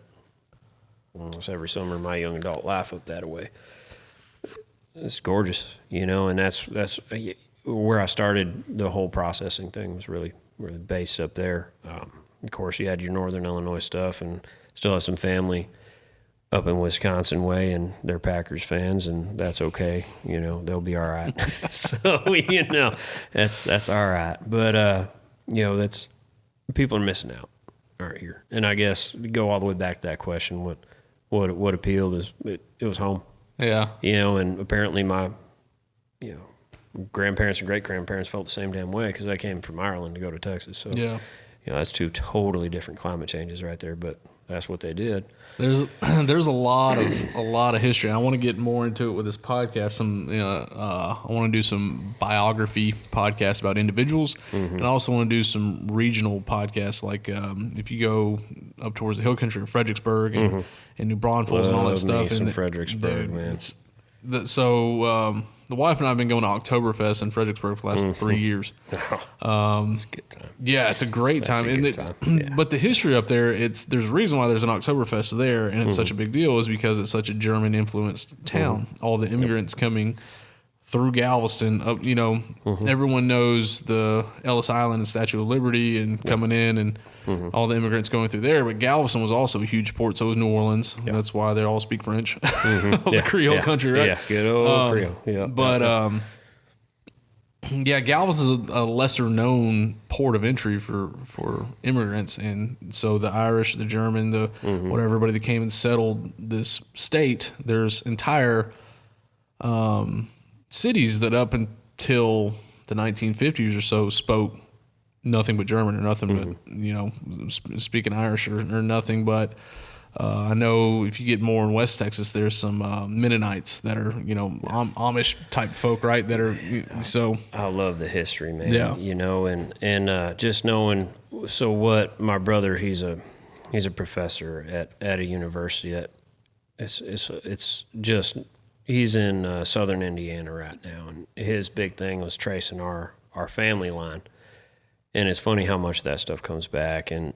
almost every summer of my young adult life up that way. It's gorgeous, and that's where I started. The whole processing thing was really based up there. Of course, you had your Northern Illinois stuff, and still have some family up in Wisconsin way, and they're Packers fans, and that's okay. They'll be all right. So that's all right. But that's people are missing out right here. And I guess to go all the way back to that question, what appealed is it was home. Yeah. And apparently my, grandparents and great-grandparents felt the same damn way because they came from Ireland to go to Texas. So, that's two totally different climate changes right there, but that's what they did. There's a lot of history. I want to get more into it with this podcast. I want to do some biography podcasts about individuals, and I also want to do some regional podcasts. Like if you go up towards the hill country of Fredericksburg and New Braunfels and all that stuff. And Fredericksburg, man. The wife and I have been going to Oktoberfest in Fredericksburg for the last 3 years. It's a good time. Yeah, it's a great time. But the history up there, there's a reason why there's an Oktoberfest there, and it's such a big deal is because it's such a German-influenced town. All the immigrants coming through Galveston, up, everyone knows the Ellis Island and Statue of Liberty and coming in and all the immigrants going through there. But Galveston was also a huge port, so was New Orleans. Yep. That's why they all speak French. The Creole country, right? Yeah, good old Creole. Yeah. But, Galveston is a lesser-known port of entry for immigrants. And so the Irish, the German, everybody that came and settled this state, there's entire cities that up until the 1950s or so spoke nothing but German or nothing but speaking Irish or nothing but. I know if you get more in West Texas, there's some Mennonites that are Amish type folk, right? That are so. I love the history, man. Yeah. And just knowing. So what my brother, he's a professor at a university at it's just he's in southern Indiana right now, and his big thing was tracing our family line. And it's funny how much that stuff comes back. And,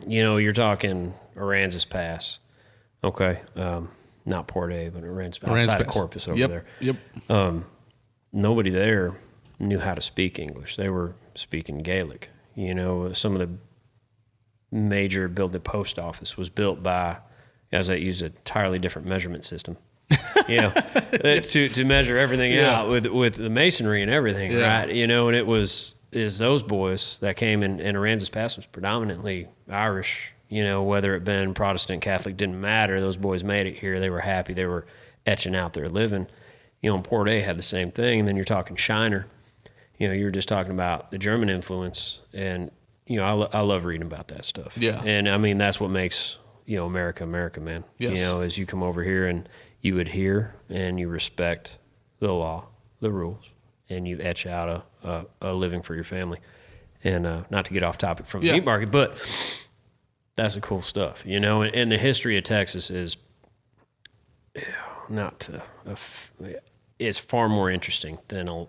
you're talking Aransas Pass. Okay. Not Port A, but Aransas outside of Corpus over there. Yep. Nobody there knew how to speak English. They were speaking Gaelic. Some of the major building post office was built by guys that use an entirely different measurement system. To measure everything out with the masonry and everything, right? And it was those boys that came in Aransas Pass was predominantly Irish, whether it been Protestant, Catholic, didn't matter. Those boys made it here. They were happy. They were etching out their living. And Port A had the same thing. And then you're talking Shiner. You were just talking about the German influence. And, I love reading about that stuff. Yeah. And, I mean, that's what makes, America, man. Yes. As you come over here and you adhere and you respect the law, the rules, and you etch out a living for your family. And not to get off topic from the meat market, but that's the cool stuff, And the history of Texas is it's far more interesting than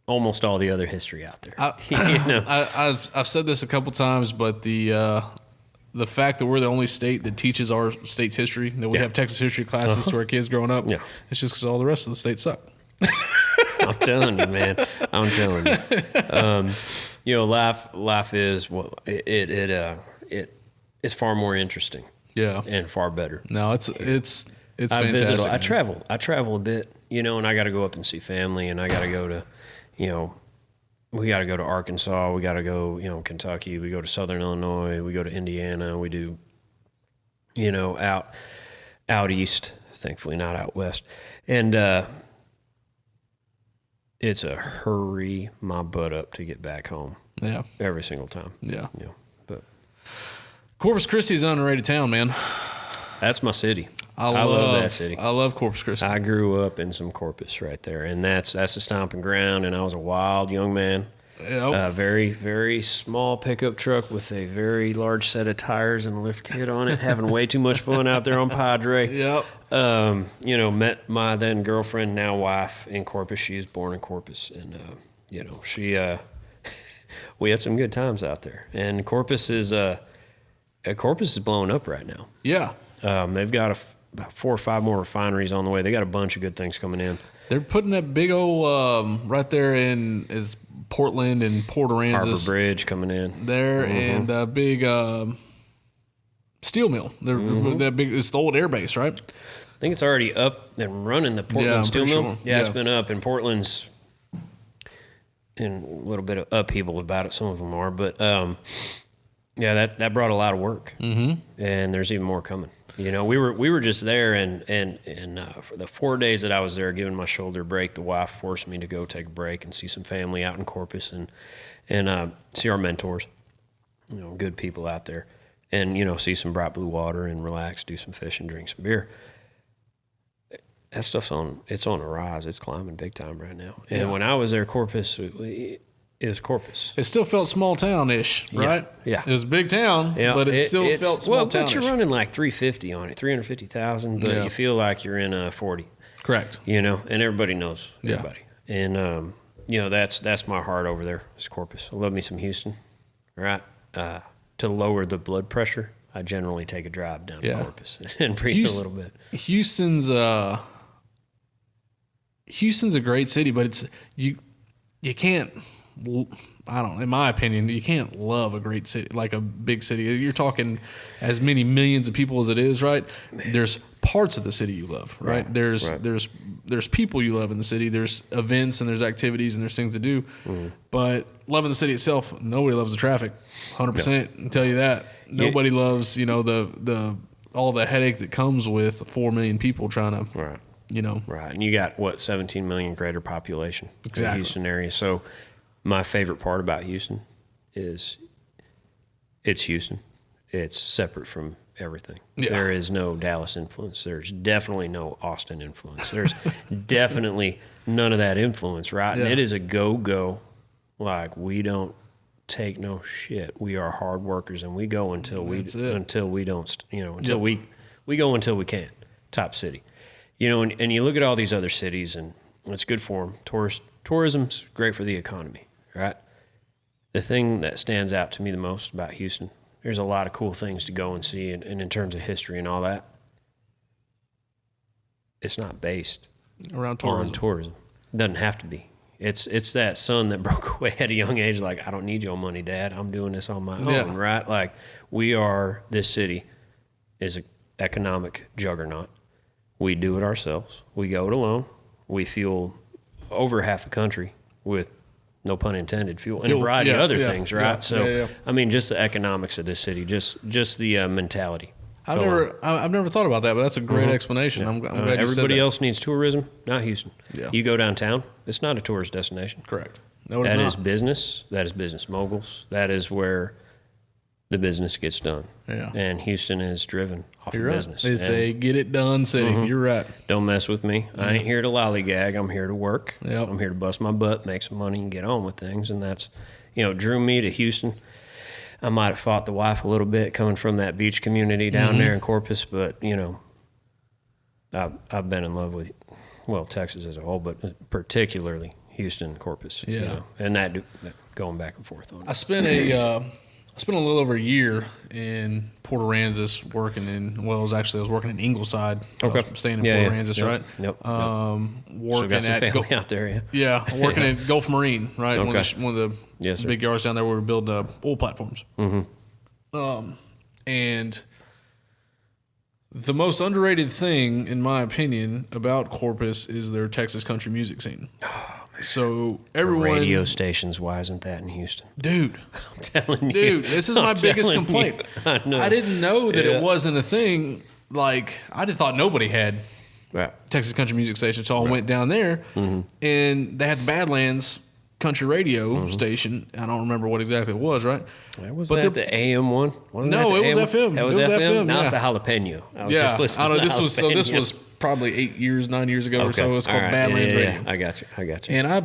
almost all the other history out there. I've said this a couple times, but the fact that we're the only state that teaches our state's history, that we have Texas history classes to our kids growing up, it's just because all the rest of the states suck. I'm telling you, man. I'm telling you. Life is it's far more interesting. Yeah. And far better. No, it's fantastic. I travel a bit, and I got to go up and see family, and I got to go to, we got to go to Arkansas, we got to go, Kentucky, we go to Southern Illinois, we go to Indiana, we do, out east, thankfully not out west, and it's a hurry my butt up to get back home. Yeah. Every single time. Yeah. But Corpus Christi is an underrated town, man. That's my city. I love that city. I love Corpus Christi. I grew up in some Corpus right there, and that's the stomping ground. And I was a wild young man. Yep. Very, very small pickup truck with a very large set of tires and a lift kit on it, having way too much fun out there on Padre. Yep. Met my then girlfriend, now wife, in Corpus. She was born in Corpus, and she we had some good times out there. And Corpus is blowing up right now. Yeah. They've got about 4 or 5 more refineries on the way. They got a bunch of good things coming in. They're putting that big old right there is Portland and Port Aransas. Harbor Bridge coming in there, and a big steel mill. They're that big. It's the old air base, right? I think it's already up and running. The Portland steel mill. Sure. Yeah, it's been up, and Portland's in a little bit of upheaval about it. Some of them are, but that brought a lot of work, and there's even more coming. We were just there, and for the 4 days that I was there, giving my shoulder a break, the wife forced me to go take a break and see some family out in Corpus and see our mentors, good people out there, and see some bright blue water and relax, do some fishing, drink some beer. That stuff's on a rise. It's climbing big time right now. And when I was there, Corpus, it was Corpus. It still felt small town-ish, right? Yeah. It was a big town, but it still felt small town-ish. But you're running like 350 on it, 350,000, but you feel like you're in a 40. Correct. And everybody knows everybody. And, that's my heart over there is Corpus. I love me some Houston, right? To lower the blood pressure, I generally take a drive down to Corpus and breathe a little bit. Houston's a great city, but it's you can't. I don't. In my opinion, you can't love a great city like a big city. You're talking as many millions of people as it is, right? There's parts of the city you love, right? There's people you love in the city. There's events and there's activities and there's things to do. But loving the city itself, nobody loves the traffic. 100%. I'll tell you that. Nobody loves the all the headache that comes with 4 million people trying to Right. Right. And you got 17 million greater population in the Exactly. Houston area. So my favorite part about Houston is it's Houston. It's separate from everything. Yeah. There is no Dallas influence. There's definitely no Austin influence. There's definitely none of that influence, right? Yeah. And it is a go. Like, we don't take no shit. We are hard workers, and we go until we don't, until we go until we can. Top city, and you look at all these other cities, and it's good for them. Tourism's great for the economy, right? The thing that stands out to me the most about Houston, there's a lot of cool things to go and see, and in terms of history and all that, it's not based Around on tourism. It doesn't have to be. It's that son that broke away at a young age, like, I don't need your money, Dad. I'm doing this on my own, right? Like, this city is an economic juggernaut. We do it ourselves. We go it alone. We fuel over half the country with, no pun intended, fuel and a variety of other things, right? Yeah, so, I mean, just the economics of this city, just the mentality. I've never thought about that, but that's a great explanation. Yeah. I'm glad you said that. Everybody else needs tourism, not Houston. Yeah. You go downtown, it's not a tourist destination. Correct. No, that is business. That is business moguls. That is where the business gets done. Yeah. And Houston is driven off of business. It's a get it done city. You're right. Don't mess with me. I ain't here to lollygag. I'm here to work. Yep. I'm here to bust my butt, make some money, and get on with things. And that's, drew me to Houston. I might have fought the wife a little bit coming from that beach community down there in Corpus, but, I've been in love with, Texas as a whole, but particularly Houston and Corpus. Yeah. And that going back and forth on it. I spent a little over a year in Port Aransas working I was working in Ingleside. Okay. I was staying in Port Aransas, right? Yep. Working got some at family out there, yeah. Yeah, working at Gulf Marine, right? Okay. One of the big yards down there where we build oil platforms. Mm-hmm. And the most underrated thing, in my opinion, about Corpus is their Texas country music scene. So everyone, radio stations, why isn't that in Houston? Dude, I'm telling you. Dude, this is my biggest complaint. I didn't know that it wasn't a thing. Like, I thought nobody had Texas country music stations. So I went down there, and they had the Badlands country radio station. I don't remember what exactly it was, right? Was that the AM one? No, it was FM. That was FM? Now it's a jalapeno. I was just listening to this was probably 9 years ago or so. It was called Badlands Radio. I got you. And I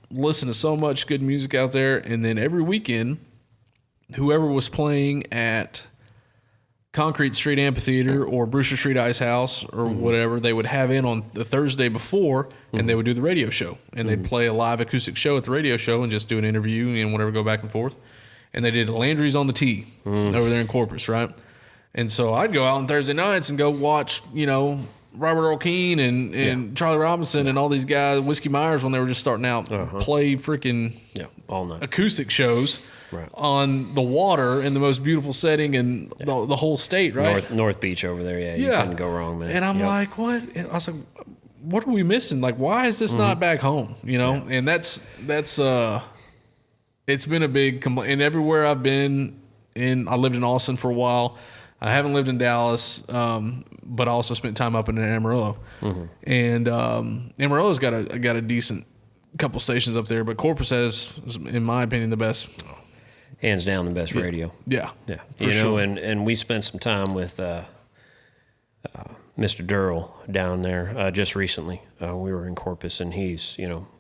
listened to so much good music out there. And then every weekend, whoever was playing at Concrete Street Amphitheater or Brewster Street Ice House or whatever, they would have in on the Thursday before, and they would do the radio show. And they'd play a live acoustic show at the radio show and just do an interview and whatever, go back and forth. And they did Landry's on the Tee over there in Corpus, right? And so I'd go out on Thursday nights and go watch, Robert Earl Keen and Charlie Robinson and all these guys, Whiskey Myers, when they were just starting out, play freaking all night acoustic shows on the water in the most beautiful setting in the whole state, right? North Beach over there, you couldn't go wrong, man. And I'm like, what? And I was like, what are we missing? Like, why is this not back home? And that's it's been a big complaint. And everywhere I've been I lived in Austin for a while. I haven't lived in Dallas, but I also spent time up in Amarillo. And Amarillo's got a decent couple stations up there, but Corpus has, in my opinion, the best. Hands down, the best radio. Yeah. For sure. And we spent some time with Mr. Durrell down there just recently. We were in Corpus, and he's,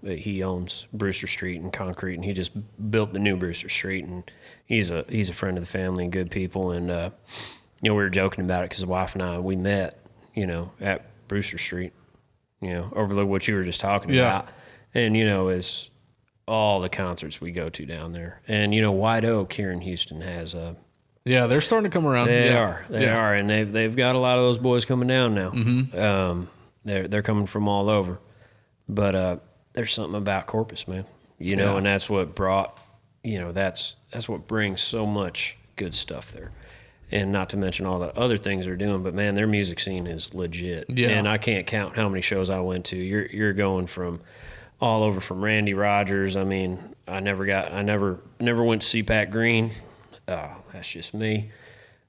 he owns Brewster Street and Concrete, and he just built the new Brewster Street, and he's a friend of the family and good people. And we were joking about it because the wife and I, we met, at Brewster Street, overlook what you were just talking about. And, as all the concerts we go to down there. And, White Oak here in Houston has a... Yeah, they're starting to come around. They are. And they've got a lot of those boys coming down now. They're coming from all over. But there's something about Corpus, man. And that's what brought, that's what brings so much good stuff there. And not to mention all the other things they're doing, but man, their music scene is legit. Yeah. And I can't count how many shows I went to. You're going from all over, from Randy Rogers. I mean, I never went to see Pat Green. That's just me.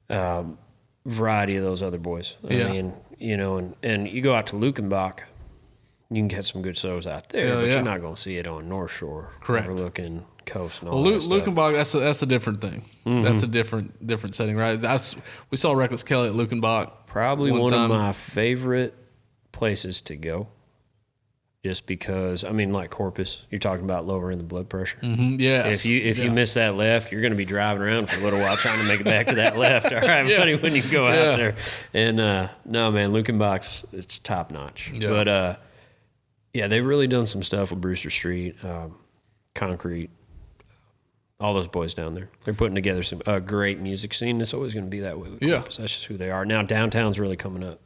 Variety of those other boys. I mean, and you go out to Lukenbach, you can get some good shows out there, Yeah, but yeah. you're not going to see it on North Shore, Correct. overlooking coast and all Well, that stuff. Lukenbach, that's a different thing. That's a different setting, right? We saw Reckless Kelly at Lukenbach. Probably one one time. of my favorite places to go. Just because, I mean, like Corpus, you're talking about lowering the blood pressure. Yes. If you miss that left, you're going to be driving around for a little while trying to make it back to that left. All right, buddy, when you go out there. And no, man, Lukenbach's, it's top notch. Yeah. But yeah, they've really done some stuff with Brewster Street, Concrete, all those boys down there. They're putting together some great music scene. It's always going to be that way with Corpus. That's just who they are. Now downtown's really coming up.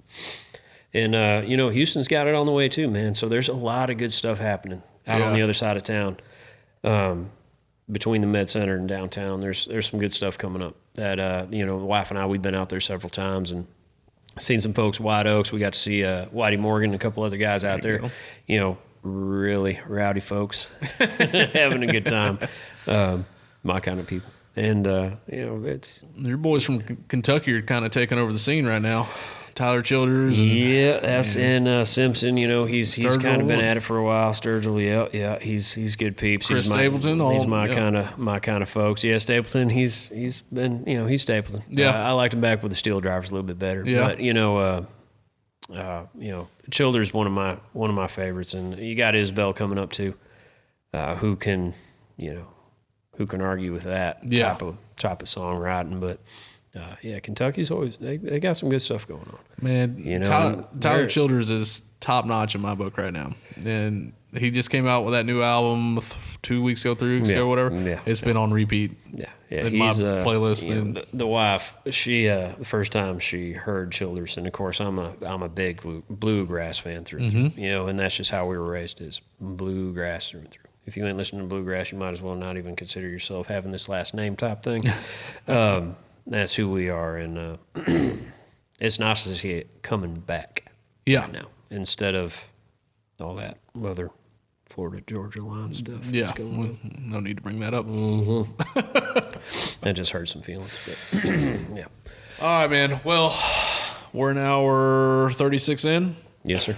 And, Houston's got it on the way too, man. So there's a lot of good stuff happening out on the other side of town. Between the Med Center and downtown, there's some good stuff coming up that, the wife and I, we've been out there several times and seen some folks, White Oaks. We got to see Whitey Morgan and a couple other guys out there, really rowdy folks having a good time. My kind of people. And, it's... Your boys from Kentucky are kind of taking over the scene right now. Tyler Childers. Yeah, that's and Simpson. He's kind of been Sturgill. at it for a while. Sturgill, yeah, he's good peeps. Chris He's Stapleton, he's my kind of folks. Yeah, Stapleton. He's been he's Stapleton. Yeah. I liked him back with the steel drivers a little bit better. Yeah. But Childers one of my favorites, and you got Isbell coming up too. Who can argue with that type of songwriting? But Kentucky's always they got some good stuff going on. Man, Tyler Childers is top notch in my book right now, and he just came out with that new album 2 weeks ago, 3 weeks ago, whatever. Yeah, it's been on repeat. Yeah, in my playlist. And the wife, she the first time she heard Childers, and of course I'm a big bluegrass fan through and through. And that's just how we were raised, is bluegrass through and through. If you ain't listening to bluegrass, you might as well not even consider yourself having this last name type thing. That's who we are, and it's nice to see it coming back right now instead of all that other Florida Georgia line stuff. Yeah, no need to bring that up. That just hurt some feelings, but yeah. All right, man. Well, we're an hour 36 in. Yes, sir.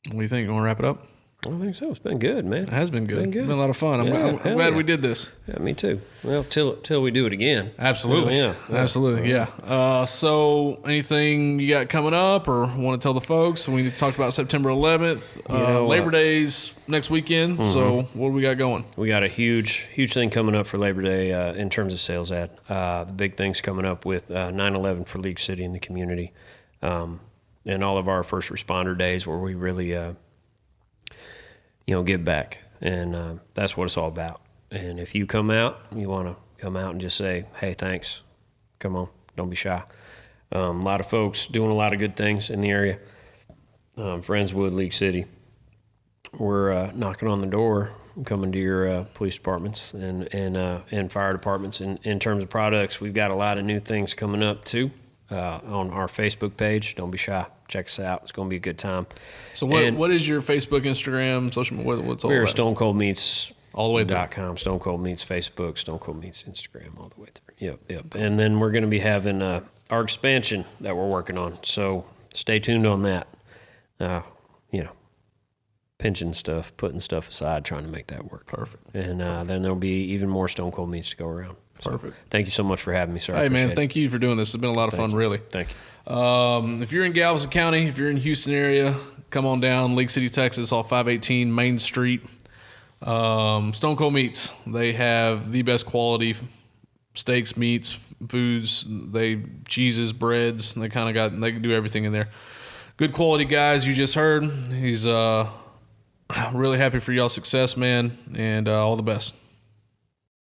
What do you think? You want to wrap it up? I don't think so. It's been good, man. It has been good. Been good. Been a lot of fun. I'm Yeah, glad we did this. Yeah, me too. Well, till we do it again. Absolutely. Yeah. Absolutely. Yeah. So anything you got coming up or want to tell the folks? We talked about September 11th. Labor Day's next weekend. So what do we got going? We got a huge thing coming up for Labor Day in terms of sales ad. The big thing's coming up with 9/11 for League City and the community, and all of our first responder days where we really give back. And that's what it's all about. And if you come out, you want to come out and just say, hey, thanks. Come on. Don't be shy. A lot of folks doing a lot of good things in the area. Friendswood, League City. We're knocking on the door, coming to your police departments and fire departments. In terms of products, we've got a lot of new things coming up too on our Facebook page. Don't be shy. Check us out. It's going to be a good time. So what is your Facebook, Instagram, social media? What's all that? We're Stone Cold Meats all the way through. .com, Stone Cold Meats Facebook, Stone Cold Meats Instagram, all the way through. Yep. And then we're going to be having our expansion that we're working on. So stay tuned on that. Pinching stuff, putting stuff aside, trying to make that work. Perfect. And then there'll be even more Stone Cold Meats to go around. So Perfect. Thank you so much for having me, sir. Hey, man, thank you for doing this. It's been a lot of fun, really. Thank you. If you're in Galveston County, if you're in Houston area, come on down, League City, Texas, off 518 Main Street. Stone Cold Meats. They have the best quality steaks, meats, foods, cheeses, breads. They can do everything in there. Good quality guys. You just heard. He's really happy for y'all's success, man, and all the best.